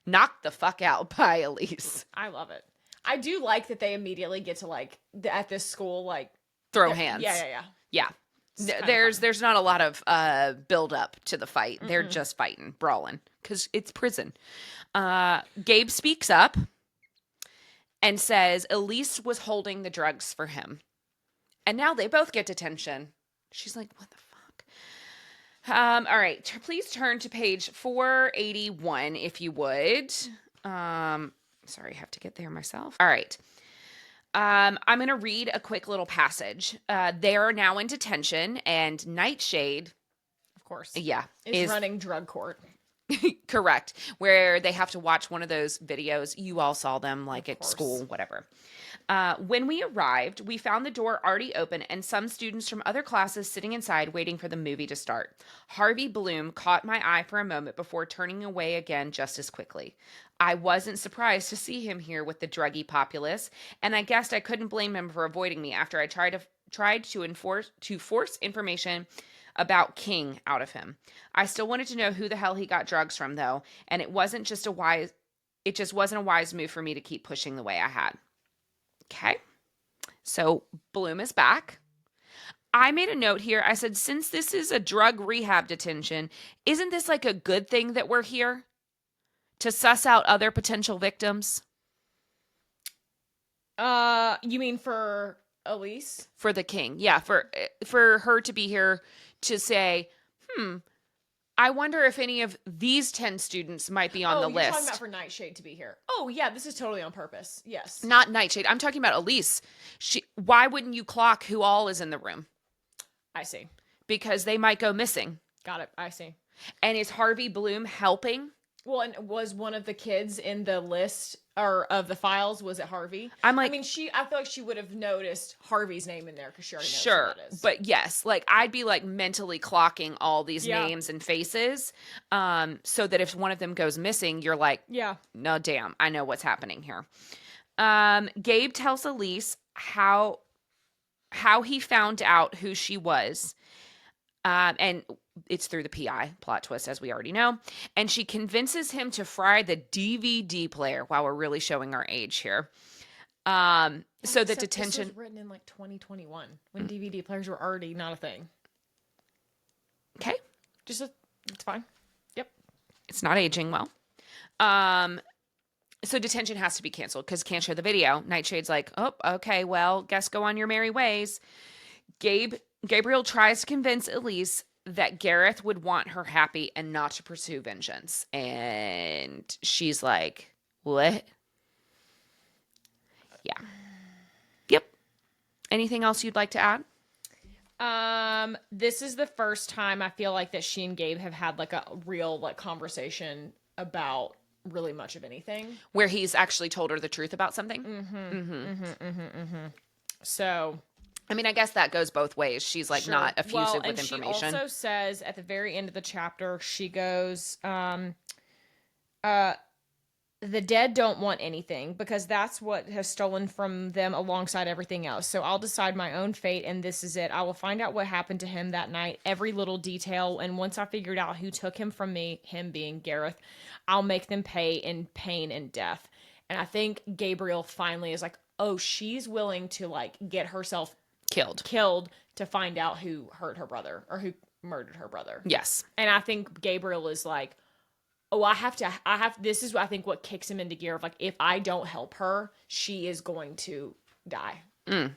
knocked the fuck out by Elise.
I love it. I do like that they immediately get to at this school
throw hands.
Yeah.
There's not a lot of build up to the fight. They're just fighting, brawling because it's prison. Gabe speaks up and says Elise was holding the drugs for him, and now they both get detention. She's like, "What the fuck?" All right, please turn to page 481 if you would. Sorry, I have to get there myself. All right. I'm going to read a quick little passage. They are now in detention, and Nightshade,
of course,
is
running drug court.
Correct, where they have to watch one of those videos. You all saw them at school, whatever. When we arrived, we found the door already open and some students from other classes sitting inside waiting for the movie to start. Harvey Bloom caught my eye for a moment before turning away again just as quickly. I wasn't surprised to see him here with the druggy populace, and I guessed I couldn't blame him for avoiding me after I tried to force information about King out of him. I still wanted to know who the hell he got drugs from, though, and it just wasn't a wise move for me to keep pushing the way I had. Okay, so Bloom is back. I made a note here. I said, since this is a drug rehab detention, isn't this a good thing that we're here? To suss out other potential victims?
You mean for Elise?
For the King, yeah. For her to be here to say, I wonder if any of these 10 students might be on the list.
You're talking about for Nightshade to be here. Oh, yeah, this is totally on purpose. Yes.
Not Nightshade. I'm talking about Elise. Why wouldn't you clock who all is in the room?
I see.
Because they might go missing.
Got it. I see.
And is Harvey Bloom helping?
Well, and was one of the kids in the list or of the files, was it Harvey? I feel like she would have noticed Harvey's name in there because she already knows who that is.
But yes, I'd be mentally clocking all these names and faces, so that if one of them goes missing, you're like, no, damn, I know what's happening here. Gabe tells Elise how he found out who she was. And it's through the PI, plot twist, as we already know. And she convinces him to fry the DVD player. Wow, we're really showing our age here. So the
Except
detention.
This was written in like 2021 when DVD players were already not a thing.
Okay.
It's fine. Yep.
It's not aging well. So detention has to be canceled because can't show the video. Nightshade's like, oh, okay, well, guess go on your merry ways. Gabriel tries to convince Elise that Gareth would want her happy and not to pursue vengeance. And she's like, what? Yeah. Yep. Anything else you'd like to add?
This is the first time I feel like that she and Gabe have had like a real like conversation about really much of anything.
Where he's actually told her the truth about something?
So,
I mean, I guess that goes both ways. She's like not effusive with information.
She also says at the very end of the chapter, she goes, the dead don't want anything because that's what has stolen from them alongside everything else. So I'll decide my own fate, and this is it. I will find out what happened to him that night, every little detail, and once I figured out who took him from me, him being Gareth, I'll make them pay in pain and death. And I think Gabriel finally is like, oh, she's willing to like get herself killed to find out who hurt her brother or who murdered her brother.
Yes.
And I think Gabriel is like, oh, this is, I think, what kicks him into gear of like, if I don't help her, she is going to die.
Okay.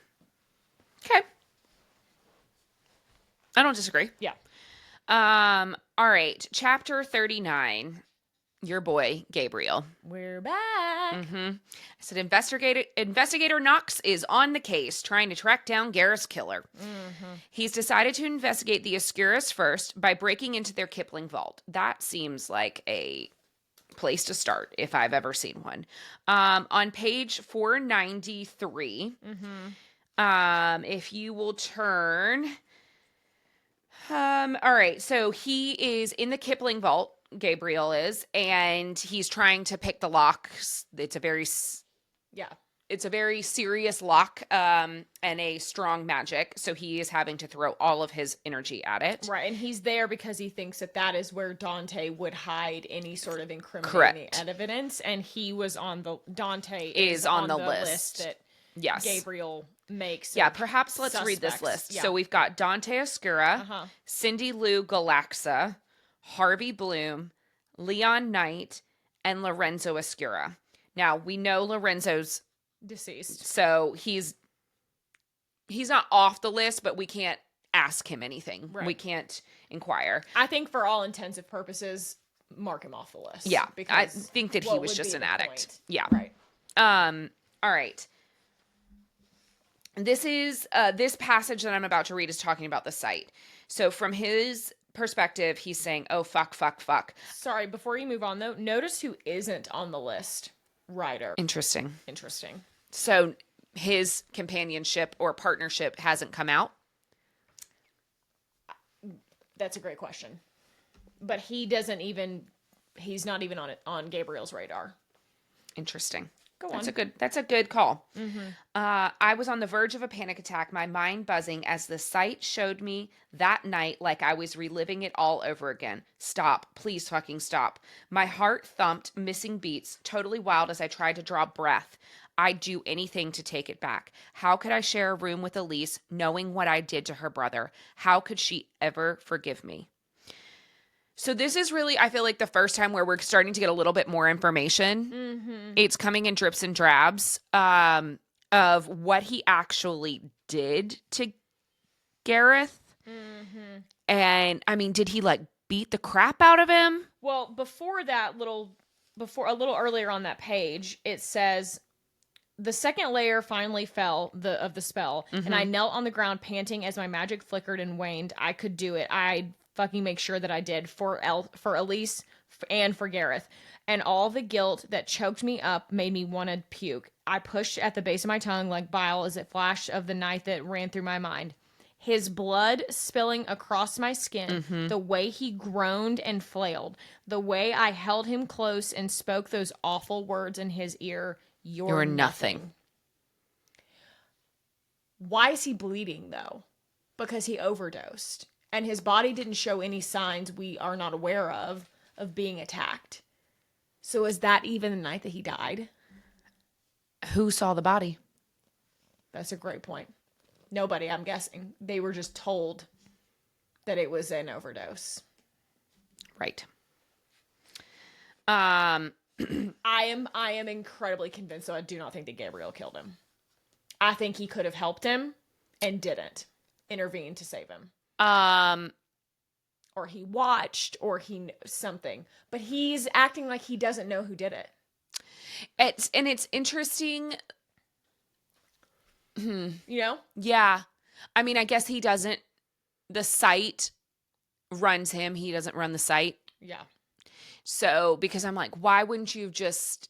I don't disagree.
Yeah.
All right. Chapter 39. Your boy, Gabriel.
We're back.
I said, Investigator Knox is on the case, trying to track down Gareth's killer. He's decided to investigate the Oscuras first by breaking into their Kipling vault. That seems like a place to start, if I've ever seen one. On page 493, if you will turn... all right, so he is in the Kipling vault. Gabriel is, and he's trying to pick the lock. It's a very serious lock, and a strong magic. So he is having to throw all of his energy at it.
Right, and he's there because he thinks that is where Dante would hide any sort of incriminating evidence, and he was on the Dante is on the list that Gabriel makes.
Yeah, perhaps let's read this list. Yeah. So we've got Dante Oscura, Cindy Lou Galaxa, Harvey Bloom, Leon Knight, and Lorenzo Oscura. Now, we know Lorenzo's
deceased.
So he's not off the list, but we can't ask him anything. Right. We can't inquire.
I think for all intensive purposes, mark him off the list.
Yeah, because I think that he was just an addict. Point? Yeah.
Right.
All right. This is this passage that I'm about to read is talking about the site. So from his perspective, he's saying, oh, fuck.
Sorry, before you move on, though, notice who isn't on the list. Ryder.
Interesting.
So
his companionship or partnership hasn't come out?
That's a great question. But he's not even on Gabriel's radar.
Interesting.
Go on.
That's a good call. I was on the verge of a panic attack, my mind buzzing as the sight showed me that night like I was reliving it all over again. Stop. Please fucking stop. My heart thumped, missing beats, totally wild as I tried to draw breath. I'd do anything to take it back. How could I share a room with Elise knowing what I did to her brother? How could she ever forgive me? So this is really, I feel like, the first time where we're starting to get a little bit more information. It's coming in drips and drabs of what he actually did to Gareth. And, I mean, did he, like, beat the crap out of him?
Well, a little earlier on that page, it says... The second layer finally fell of the spell, and I knelt on the ground panting as my magic flickered and waned. I could do it. I'd fucking make sure that I did for Elise and for Gareth. And all the guilt that choked me up made me want to puke. I pushed at the base of my tongue like bile as it flashed of the night that ran through my mind. His blood spilling across my skin, the way he groaned and flailed, the way I held him close and spoke those awful words in his ear. You're nothing. Why is he bleeding, though? Because he overdosed. And his body didn't show any signs we are not aware of being attacked. So is that even the night that he died?
Who saw the body?
That's a great point. Nobody, I'm guessing. They were just told that it was an overdose.
Right.
I am incredibly convinced, so I do not think that Gabriel killed him. I think he could have helped him and didn't intervene to save him. Or he watched, or he something. But he's acting like he doesn't know who did it.
It's interesting.
You know?
Yeah. I mean, I guess he doesn't. The site runs him. He doesn't run the site.
Yeah.
So, because I'm like, why wouldn't you have just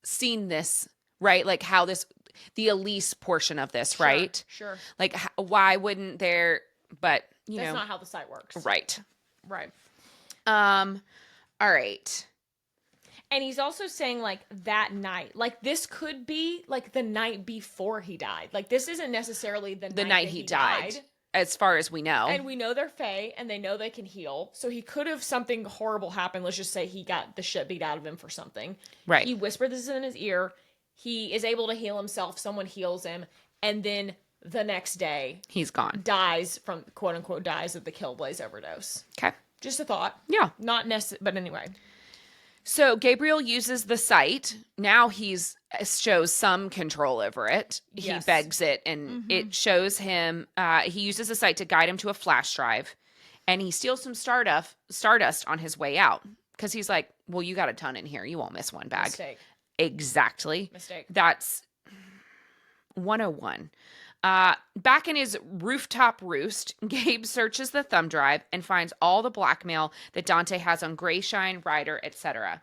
seen this, right? Like how the Elise portion of this, right?
Sure.
Like, why wouldn't there, but,
That's not how the site works.
Right.
Right.
All right.
And he's also saying, like, that night. Like, this could be, like, the night before he died. Like, this isn't necessarily the night he died.
As far as we know.
And we know they're Fae, and they know they can heal. So he could have something horrible happen. Let's just say he got the shit beat out of him for something.
Right.
He whispered this in his ear. He is able to heal himself. Someone heals him. And then the next day,
he's gone.
Dies from, quote unquote, dies of the Killblaze overdose.
Okay.
Just a thought.
Yeah.
Not necessary, but anyway.
So Gabriel uses the site. Now shows some control over it.
Yes.
He begs it, and it shows him. He uses the site to guide him to a flash drive, and he steals some Stardust on his way out because he's like, "Well, you got a ton in here. You won't miss one bag."
Mistake.
Exactly.
Mistake.
That's 101. Back in his rooftop roost, Gabe searches the thumb drive and finds all the blackmail that Dante has on Grayshine, Ryder, etc.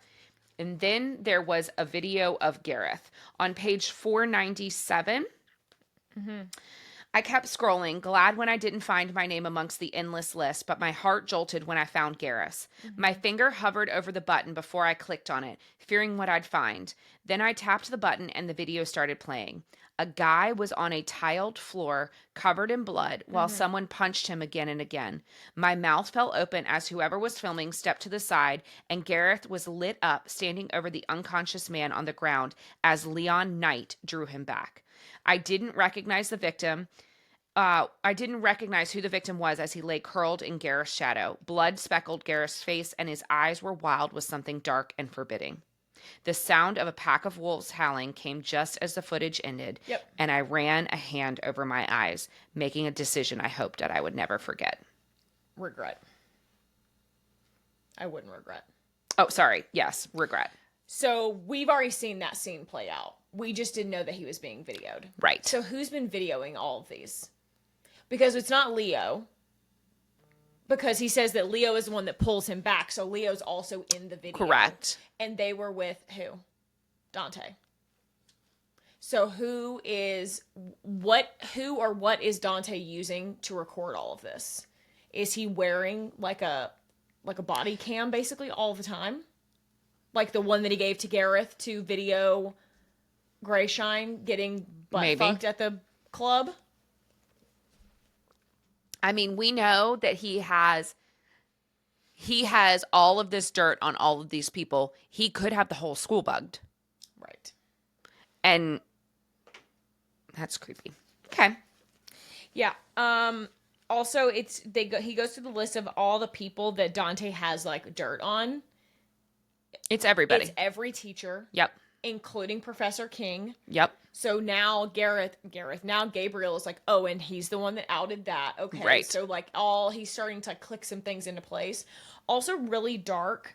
And then there was a video of Gareth. On page 497, I kept scrolling, glad when I didn't find my name amongst the endless list, but my heart jolted when I found Gareth's. My finger hovered over the button before I clicked on it, fearing what I'd find. Then I tapped the button and the video started playing. A guy was on a tiled floor covered in blood while someone punched him again and again. My mouth fell open as whoever was filming stepped to the side, and Gareth was lit up standing over the unconscious man on the ground as Leon Knight drew him back. I didn't recognize who the victim was as he lay curled in Gareth's shadow. Blood speckled Gareth's face, and his eyes were wild with something dark and forbidding. The sound of a pack of wolves howling came just as the footage ended, and I ran a hand over my eyes, making a decision I hoped that I would never forget.
Regret. I wouldn't regret.
Oh, sorry. Yes, regret.
So we've already seen that scene play out. We just didn't know that he was being videoed.
Right.
So who's been videoing all of these? Because it's not Leo. Because he says that Leo is the one that pulls him back. So Leo's also in the video.
Correct.
And they were with who? Dante. So who or what is Dante using to record all of this? Is he wearing like a body cam basically all the time? Like the one that he gave to Gareth to video Grayshine getting butt fucked at the club?
I mean, we know that he has all of this dirt on all of these people. He could have the whole school bugged.
Right.
And that's creepy. Okay.
Yeah. Also, he goes through the list of all the people that Dante has like dirt on.
It's everybody.
It's every teacher.
Yep.
Including Professor King.
Yep.
So now now Gabriel is like, oh, and he's the one that outed that. Okay.
Right.
So like he's starting to click some things into place. Also really dark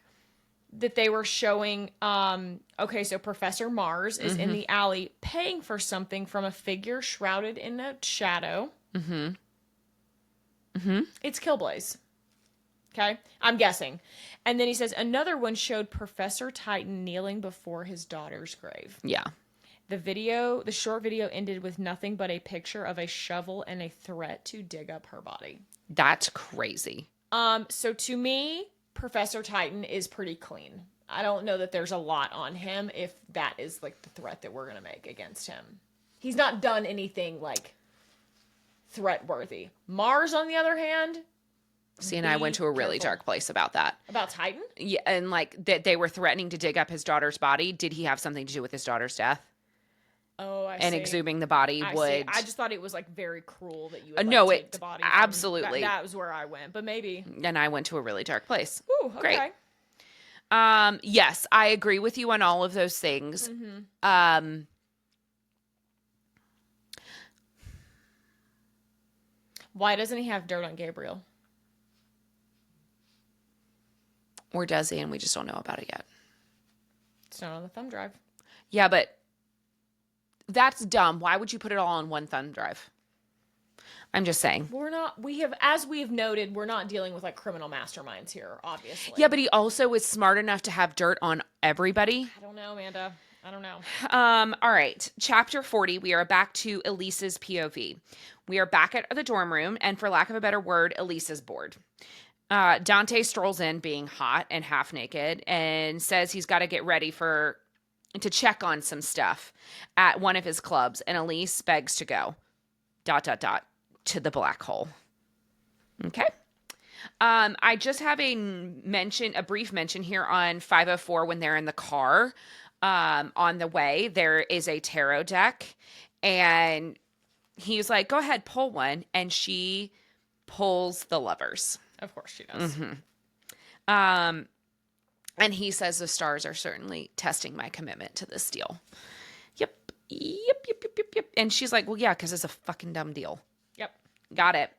that they were showing, so Professor Mars is in the alley paying for something from a figure shrouded in a shadow. It's Killblaze. Okay, I'm guessing. And then he says another one showed Professor Titan kneeling before his daughter's grave.
Yeah.
The short video ended with nothing but a picture of a shovel and a threat to dig up her body.
That's crazy.
So to me, Professor Titan is pretty clean. I don't know that there's a lot on him if that is like the threat that we're going to make against him. He's not done anything like threat worthy. Mars, on the other hand,
See, and I went to a really dark place about that.
About Titan?
Yeah, and like that they were threatening to dig up his daughter's body. Did he have something to do with his daughter's death?
Oh, I
and
see.
exhuming the body
I
would.
see. I just thought it was like very cruel that you would
No,
take
it
the body.
absolutely.
That was where I went, but maybe.
And I went to a really dark place.
Ooh,
Great.
okay.
Yes, I agree with you on all of those things.
Why doesn't he have dirt on Gabriel?
Or does he? And we just don't know about it yet.
It's not on the thumb drive.
Yeah, but that's dumb. Why would you put it all on one thumb drive? I'm just saying.
As we have noted, we're not dealing with like criminal masterminds here, obviously.
Yeah, but he also is smart enough to have dirt on everybody.
I don't know, Amanda. I don't know.
All right. Chapter 40, we are back to Elise's POV. We are back at the dorm room, and for lack of a better word, Elise is bored. Dante strolls in being hot and half naked and says he's got to get ready to check on some stuff at one of his clubs, and Elise begs to go. ... to the black hole. Okay. I just have a brief mention here on 504 when they're in the car. On the way, there is a tarot deck, and he's like, "Go ahead, pull one," and she pulls the Lovers.
Of course she does.
And he says the stars are certainly testing my commitment to this deal. Yep. And she's like, "Well, yeah, because it's a fucking dumb deal."
Yep.
Got it.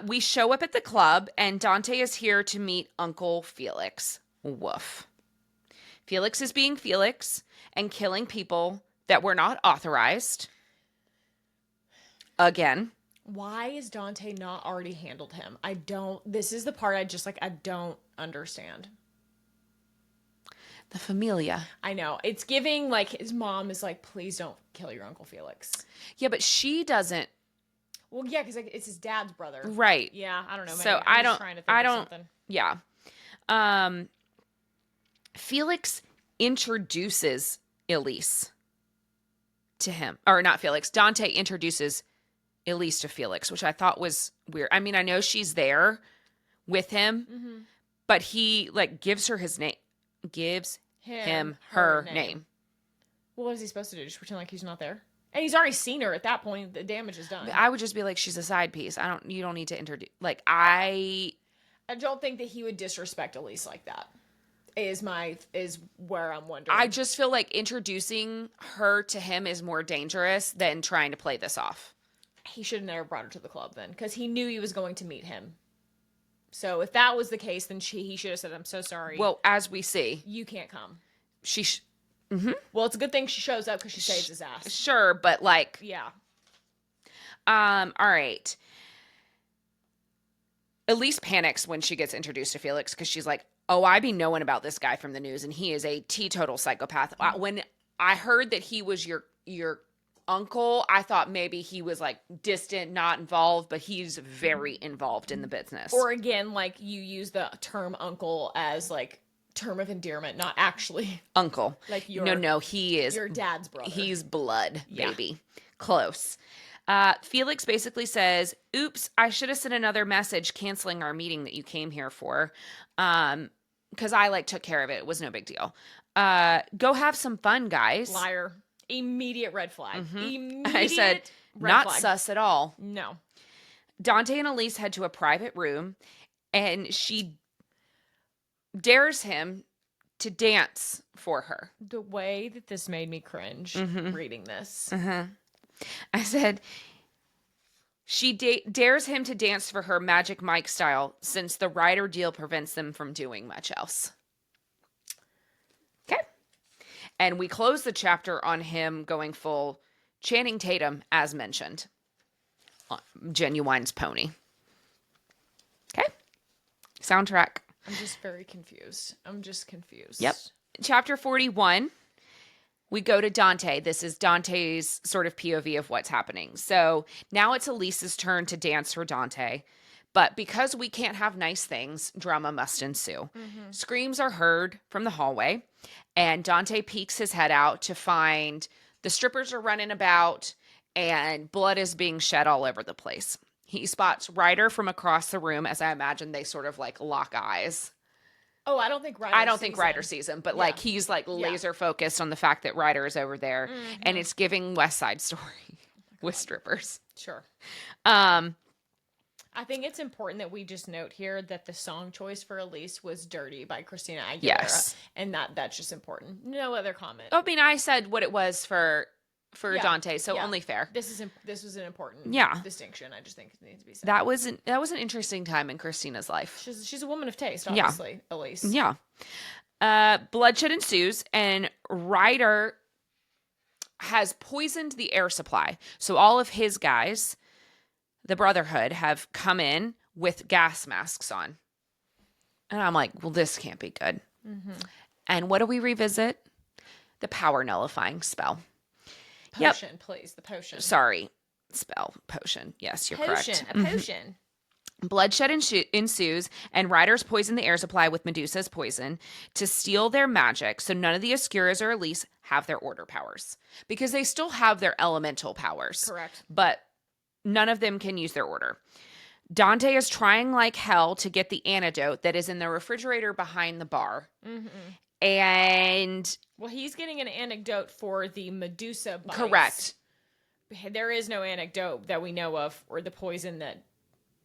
We show up at the club, and Dante is here to meet Uncle Felix. Woof. Felix is being Felix and killing people that were not authorized. Again.
Why is Dante not already handled him? This is the part I don't understand.
The familia.
I know. It's giving, like, his mom is like, please don't kill your Uncle Felix.
Yeah, but she doesn't.
Well, yeah, because it's his dad's brother.
Right.
Yeah, I don't know.
So
I'm just trying to think of something.
Yeah. Felix introduces Elise to him. Or not Felix. Dante introduces Elise to Felix, which I thought was weird. I mean, I know she's there with him, but he, like, gives her his name. Gives him her name.
Well, what is he supposed to do? Just pretend like he's not there? And he's already seen her at that point. The damage is done.
I would just be like, she's a side piece. You don't need to introduce. Like, I
don't think that he would disrespect Elise like that. Is where I'm wondering.
I just feel like introducing her to him is more dangerous than trying to play this off.
He should have never brought her to the club then, because he knew he was going to meet him. So if that was the case, then he should have said, "I'm so sorry."
Well, as we see,
you can't come.
Well,
it's a good thing she shows up because she saves his ass.
Sure, but like,
yeah.
All right. Elise panics when she gets introduced to Felix because she's like, "Oh, I be knowing about this guy from the news, and he is a teetotal psychopath." When I heard that he was your uncle, I thought maybe he was like distant, not involved, but he's very involved in the business.
Or again, like, you use the term uncle as like term of endearment, not actually
uncle.
Like
no, he is
your dad's brother.
He's blood, baby. Close. Felix basically says, "Oops, I should have sent another message canceling our meeting that you came here for. Because I took care of it. It was no big deal. Go have some fun, guys."
Liar. Immediate red flag. Immediate
I said, not flag. Sus at all.
No.
Dante and Elise head to a private room, and she dares him to dance for her.
The way that this made me cringe reading this.
I said, she dares him to dance for her Magic Mike style, since the Ryder deal prevents them from doing much else. Okay. And we close the chapter on him going full Channing Tatum, as mentioned. Genuine's pony. Okay. Soundtrack.
I'm just very confused.
Yep. Chapter 41. We go to Dante. This is Dante's sort of POV of what's happening. So now it's Elise's turn to dance for Dante. But because we can't have nice things, drama must ensue. Screams are heard from the hallway, and Dante peeks his head out to find the strippers are running about and blood is being shed all over the place. He spots Ryder from across the room, as I imagine they sort of like lock eyes.
Oh, I don't think Ryder.
I don't think Ryder sees him, but like he's like laser focused on the fact that Ryder is over there, and it's giving West Side Story with strippers.
Sure.
Um,
I think it's important that we just note here that the song choice for Elise was "Dirty" by Christina Aguilera,
yes,
and that's just important. No other comment.
I mean, I said what it was for Dante, so only fair.
This was an important distinction. I just think it needs to be said.
That was an interesting time in Christina's life.
She's a woman of taste, obviously. Elise.
Yeah. Bloodshed ensues, and Ryder has poisoned the air supply. So all of his guys, the Brotherhood, have come in with gas masks on. And I'm like, well, this can't be good. Mm-hmm. And what do we revisit? The power nullifying spell.
Potion, please. The potion.
Sorry. Spell. Potion. Yes, you're correct.
A potion.
Bloodshed ensues, and Riders poison the air supply with Medusa's poison to steal their magic, so none of the Oscuras or Elise have their order powers. Because they still have their elemental powers.
Correct.
But none of them can use their order. Dante is trying like hell to get the antidote that is in the refrigerator behind the bar. Mm-hmm. And...
well, he's getting an anecdote for the Medusa bites.
Correct.
There is no anecdote that we know of or the poison that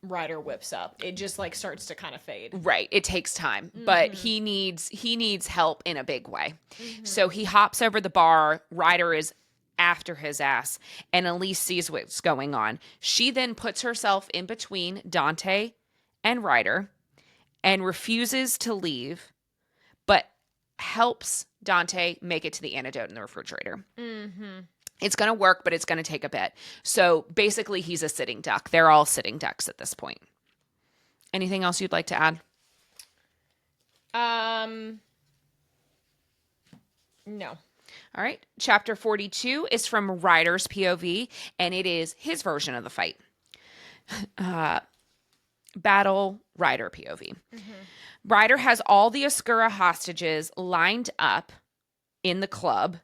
Ryder whips up. It just like starts to kind of fade.
Right. It takes time, but he needs help in a big way. Mm-hmm. So he hops over the bar. Ryder is after his ass, and Elise sees what's going on. She then puts herself in between Dante and Ryder and refuses to leave, but helps Dante make it to the antidote in the refrigerator. Mm-hmm. It's going to work, but it's going to take a bit. So basically, he's a sitting duck. They're all sitting ducks at this point. Anything else you'd like to add?
No.
All right. Chapter 42 is from Ryder's POV, and it is his version of the fight. Battle Ryder POV. Mm-hmm. Ryder has all the Oscura hostages lined up in the club,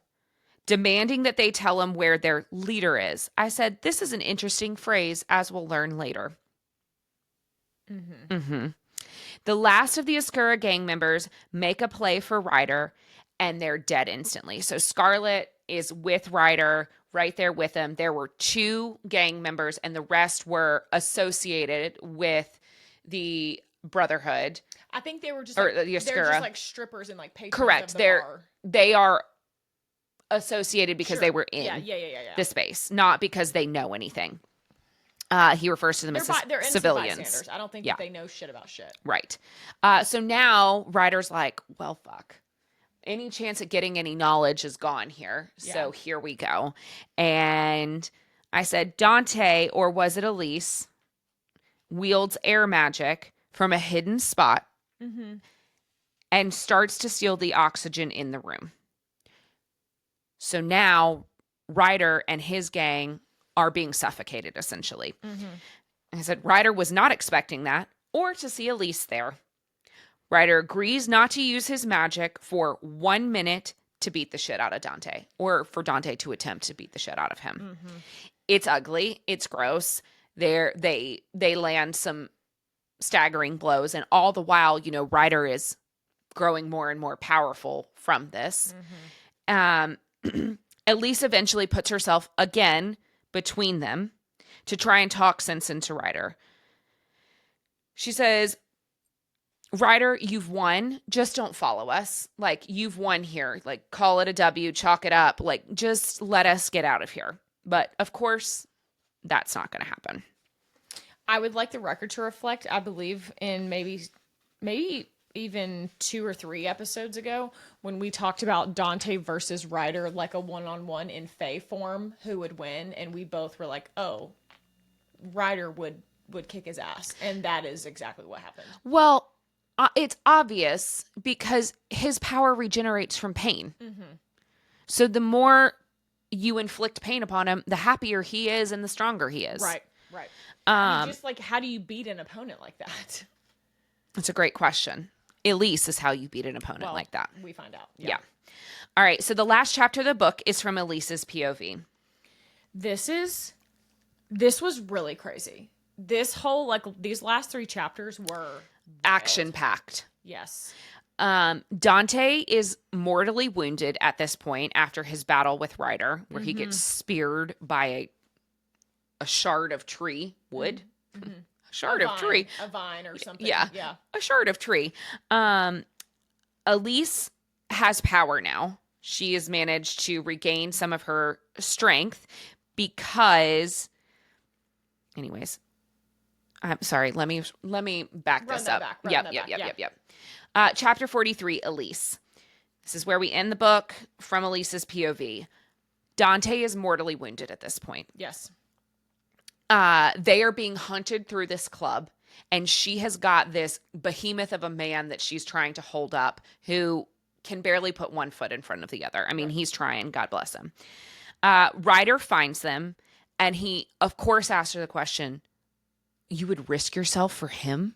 demanding that they tell him where their leader is. I said, this is an interesting phrase, as we'll learn later. Mm-hmm. Mm-hmm. The last of the Oscura gang members make a play for Ryder, and they're dead instantly. So Scarlet is with Ryder, right there with him. There were 2 gang members, and the rest were associated with the Brotherhood.
I think they were just
or
like,
the Oscura.
They're just like strippers and like patrons
correct.
Of the bar.
They are associated because they were in
the
space, not because they know anything. He refers to them as civilians.
Bystanders. I don't think that they know shit about shit.
Right. So now Ryder's like, well, fuck. Any chance at getting any knowledge is gone here. Yeah. So here we go. And I said, Dante, or was it Elise, wields air magic from a hidden spot and starts to steal the oxygen in the room. So now Ryder and his gang are being suffocated, essentially. Mm-hmm. And I said, Ryder was not expecting that or to see Elise there. Ryder agrees not to use his magic for 1 minute to beat the shit out of Dante, or for Dante to attempt to beat the shit out of him. Mm-hmm. It's ugly. It's gross. They land some staggering blows, and all the while, Ryder is growing more and more powerful from this. Mm-hmm. Elise eventually puts herself again between them to try and talk sense into Ryder. She says, Ryder, you've won. Just don't follow us. Like, you've won here. Like, call it a W, chalk it up. Like, just let us get out of here. But, of course, that's not going to happen.
I would like the record to reflect, I believe, in maybe even 2 or 3 episodes ago when we talked about Dante versus Ryder, like a one-on-one in Fae form, who would win. And we both were like, oh, Ryder would kick his ass. And that is exactly what happened.
Well, it's obvious because his power regenerates from pain. Mm-hmm. So the more you inflict pain upon him, the happier he is and the stronger he is.
Right. Just like, how do you beat an opponent like that?
That's a great question. Elise is how you beat an opponent like that.
We find out.
Yeah. All right. So the last chapter of the book is from Elise's POV.
This was really crazy. This whole, these last 3 chapters were
action packed.
Yes.
Dante is mortally wounded at this point after his battle with Ryder, where he gets speared by a shard of tree wood.
Mm-hmm.
A shard of tree.
A vine or something.
Yeah.
Yeah.
A shard of tree. Elise has power now. She has managed to regain some of her strength because, anyways, I'm sorry. Let me back this up. Yep. Chapter 43, Elise. This is where we end the book from Elise's POV. Dante is mortally wounded at this point.
Yes.
They are being hunted through this club, and she has got this behemoth of a man that she's trying to hold up who can barely put one foot in front of the other. I mean, he's trying. God bless him. Ryder finds them, and he, of course, asks her the question, you would risk yourself for him?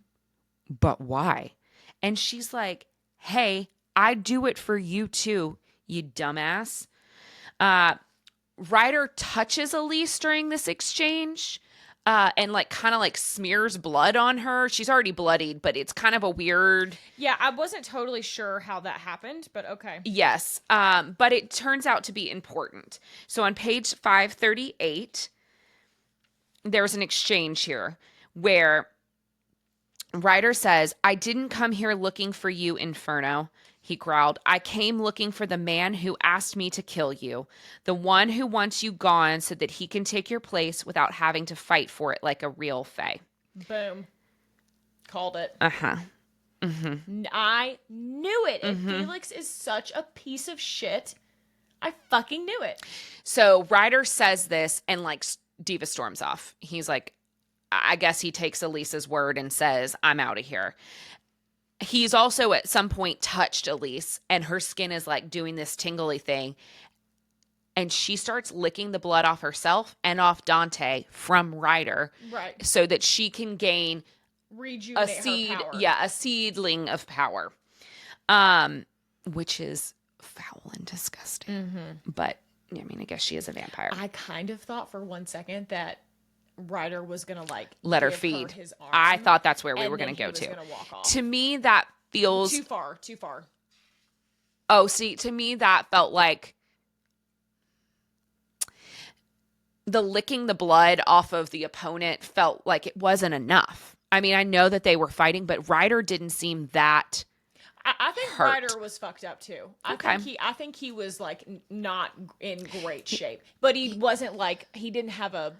But why? And she's like, hey, I'd do it for you too, you dumbass. Ryder touches Elise during this exchange and kind of smears blood on her. She's already bloodied, but it's kind of a weird...
Yeah, I wasn't totally sure how that happened, but okay.
Yes, but it turns out to be important. So on page 538, there's an exchange here where Ryder says, I didn't come here looking for you, Inferno. He growled, I came looking for the man who asked me to kill you. The one who wants you gone so that he can take your place without having to fight for it like a real Fae.
Boom. Called it.
Uh-huh. Mm-hmm.
I knew it. And Felix is such a piece of shit. I fucking knew it.
So Ryder says this and Diva storms off. He's like, I guess he takes Elise's word and says, I'm out of here. He's also at some point touched Elise, and her skin is doing this tingly thing. And she starts licking the blood off herself and off Dante from Ryder.
Right.
So that she can gain
rejuvenate her power.
Yeah, a seedling of power. Which is foul and disgusting.
Mm-hmm.
But, I mean, I guess she is a vampire.
I kind of thought for one second that Ryder was gonna
let her feed. His arm, I thought that's where we were gonna go to. To me, that feels
too far.
Oh, see, to me that felt like the licking the blood off of the opponent felt like it wasn't enough. I mean, I know that they were fighting, but Ryder didn't seem that.
I think
hurt.
Ryder was fucked up too.
Okay.
I think he was not in great shape, but he wasn't he didn't have a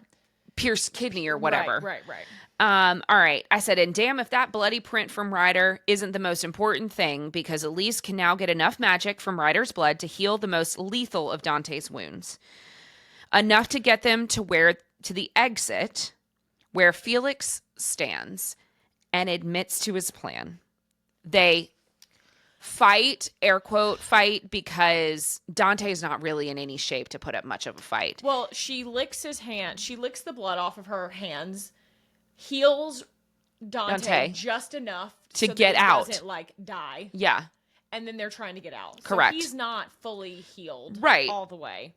pierced kidney or whatever.
Right.
All right. I said, and damn if that bloody print from Ryder isn't the most important thing, because Elise can now get enough magic from Ryder's blood to heal the most lethal of Dante's wounds. Enough to get them to the exit where Felix stands and admits to his plan. They fight, air quote, fight, because Dante's not really in any shape to put up much of a fight.
Well, she licks his hand. She licks the blood off of her hands, heals Dante. Just enough
to
so
get
that he
out.
Doesn't die.
Yeah.
And then they're trying to get out.
Correct.
So he's not fully healed.
Right.
All the way.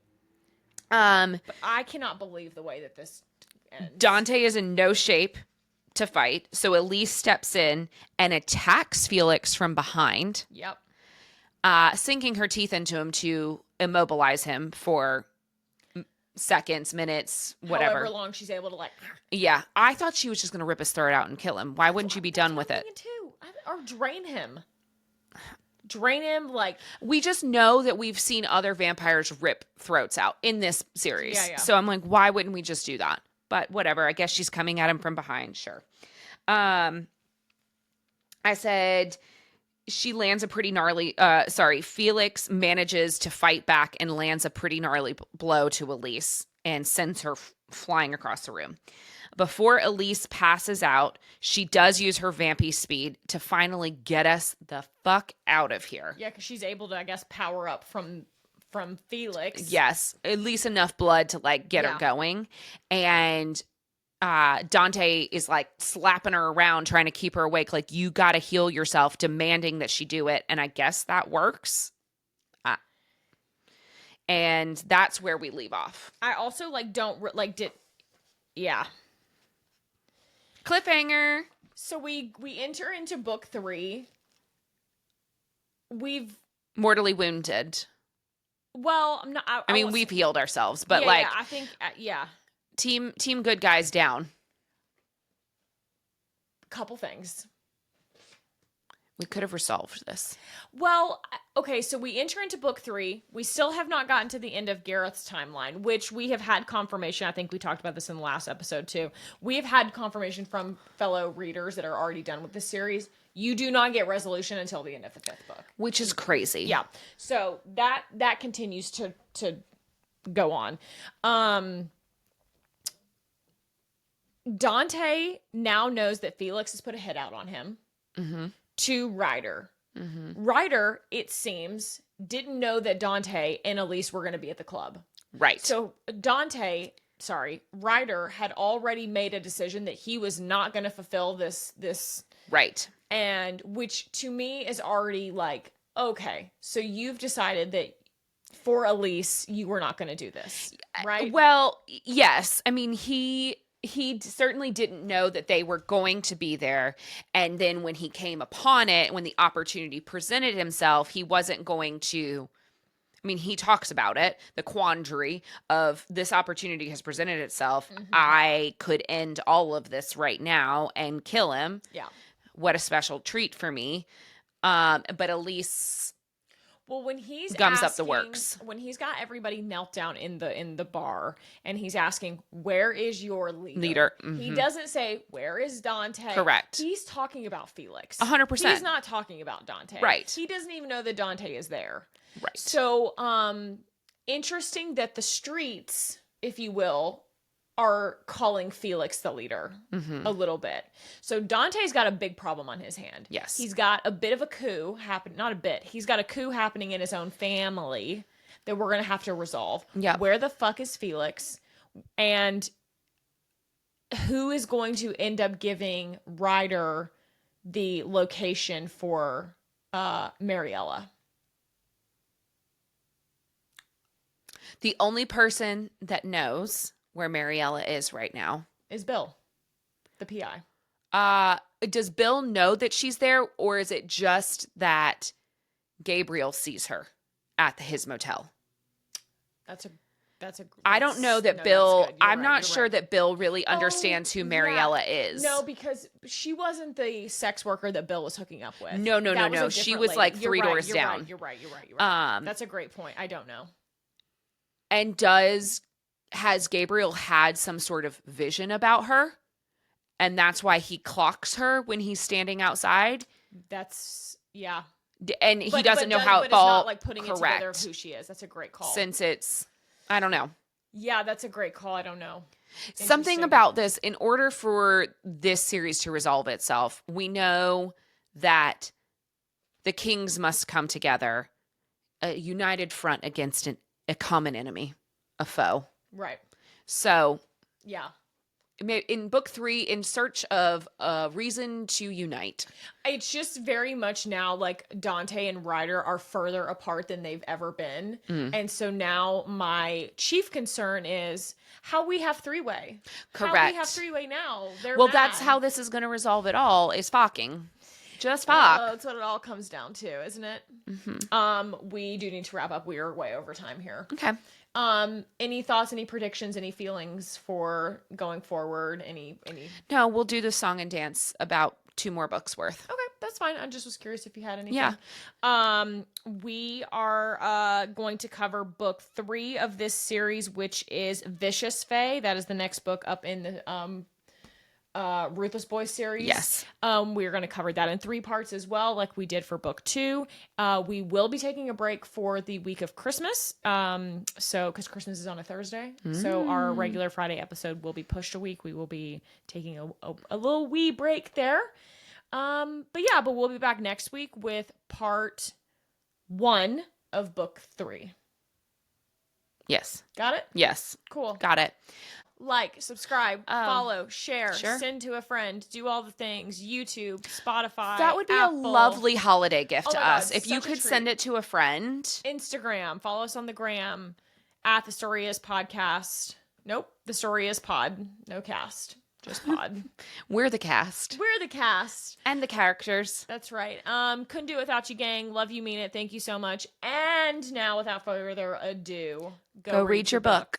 But
I cannot believe the way that this ends.
Dante is in no shape to fight, so Elise steps in and attacks Felix from behind.
Yep.
Sinking her teeth into him to immobilize him for seconds, minutes, whatever.
However long she's able to
Yeah, I thought she was just going to rip his throat out and kill him. Why wouldn't you be done with it?
Too. Or drain him. Drain him
We just know that we've seen other vampires rip throats out in this series.
Yeah.
So I'm like, why wouldn't we just do that? But whatever. I guess she's coming at him from behind. Sure. I said she lands a pretty gnarly, Felix manages to fight back and lands a pretty gnarly blow to Elise and sends her flying across the room. Before Elise passes out, she does use her vampy speed to finally get us the fuck out of here.
Yeah, because she's able to, I guess, power up from Felix.
Yes, at least enough blood to get her going. And Dante is slapping her around, trying to keep her awake. You got to heal yourself, demanding that she do it. And I guess that works. And that's where we leave off.
I also yeah.
Cliffhanger.
So we enter into book 3. we've
mortally wounded.
well, I'm not.
I mean,
won't
we've
say-
healed ourselves, but
yeah,
like
yeah, I think yeah,
team good guys down.
couple things.
We could have resolved this.
Well, okay, so we enter into book 3. We still have not gotten to the end of Gareth's timeline, which we have had confirmation. I think we talked about this in the last episode too. We have had confirmation from fellow readers that are already done with the series. You do not get resolution until the end of the 5th book,
Which is crazy.
yeah. So that continues to go on. Dante now knows that Felix has put a hit out on him.
Mm-hmm.
To Ryder.
Mm-hmm.
Ryder, it seems, didn't know that Dante and Elise were going to be at the club.
Right.
So Ryder had already made a decision that he was not going to fulfill this.
Right.
And which to me is already like, okay, so you've decided that for Elise, you were not going to do this, right?
Well, yes. I mean, he certainly didn't know that they were going to be there. And then when he came upon it, when the opportunity presented himself, he wasn't going to. I mean, he talks about it, the quandary of this opportunity has presented itself.
Mm-hmm.
I could end all of this right now and kill him.
Yeah.
What a special treat for me. But Elise,
well, when he's
gums up the works.
When he's got everybody knelt down in the bar and he's asking, where is your leader?
Mm-hmm.
He doesn't say, where is Dante?
Correct.
He's talking about Felix.
100%.
He's not talking about Dante.
Right.
He doesn't even know that Dante is there.
Right.
So, interesting that the streets, if you will, are calling Felix the leader a little bit. So Dante's got a big problem on his hand.
Yes.
He's got a bit of a coup happen. Not a bit. He's got a coup happening in his own family that we're going to have to resolve.
Yeah.
Where the fuck is Felix? And who is going to end up giving Ryder the location for Mariella?
The only person that knows where Mariella is right now
Is Bill, the PI.
Does Bill know that she's there, or is it just that Gabriel sees her at his motel? I don't know that Bill. I'm not sure that Bill really understands who Mariella is.
No, because she wasn't the sex worker that Bill was hooking up with.
No.
That was a
She
different
was
lady.
like
You're
three
right,
doors down.
You're right. That's a great point. I don't know.
And has Gabriel had some sort of vision about her? And that's why he clocks her when he's standing outside?
That's, yeah.
And he doesn't know how it
it's not
falls.
like putting it together of who she is. That's a great call.
Since it's, I don't know.
Yeah, that's a great call. I don't know.
Something about this, in order for this series to resolve itself, we know that the kings must come together, a united front against a common enemy, a foe.
Right.
So,
yeah.
In book 3, in search of a reason to unite.
It's just very much now like Dante and Ryder are further apart than they've ever been. And so now my chief concern is how we have three-way.
Correct.
How we have three-way now. They're
Well,
mad.
that's how this is going to resolve it all, is fucking. Just fuck.
That's what it all comes down to, isn't it? We do need to wrap up. We are way over time here.
Okay.
Any thoughts, any predictions, any feelings for going forward? Any?
No, we'll do the song and dance about 2 more books worth.
Okay, that's fine. I just was curious if you had anything.
Yeah.
We are going to cover book 3 of this series, which is Vicious Fae. That is the next book up in the Ruthless Boys series.
Yes.
We're going to cover that in 3 parts as well, like we did for book 2. We will be taking a break for the week of Christmas. Because Christmas is on a Thursday. So our regular Friday episode will be pushed a week. We will be taking a little wee break there. But we'll be back next week with part 1 of book 3.
Yes.
Got it?
Yes.
Cool.
Got it.
Like, subscribe, follow, share,
Sure.
send to a friend, do all the things. YouTube, Spotify.
That would be
Apple,
a lovely holiday gift
Oh
to
my God,
us. If you
such a
could
treat.
send it to a friend.
Instagram. Follow us on the gram at The Story Is Podcast. Nope. The Story Is Pod. No cast. Just pod.
We're the cast.
We're the cast.
And the characters.
That's right. Couldn't do it without you, gang. Love you, mean it. Thank you so much. And now, without further ado,
Go read your book.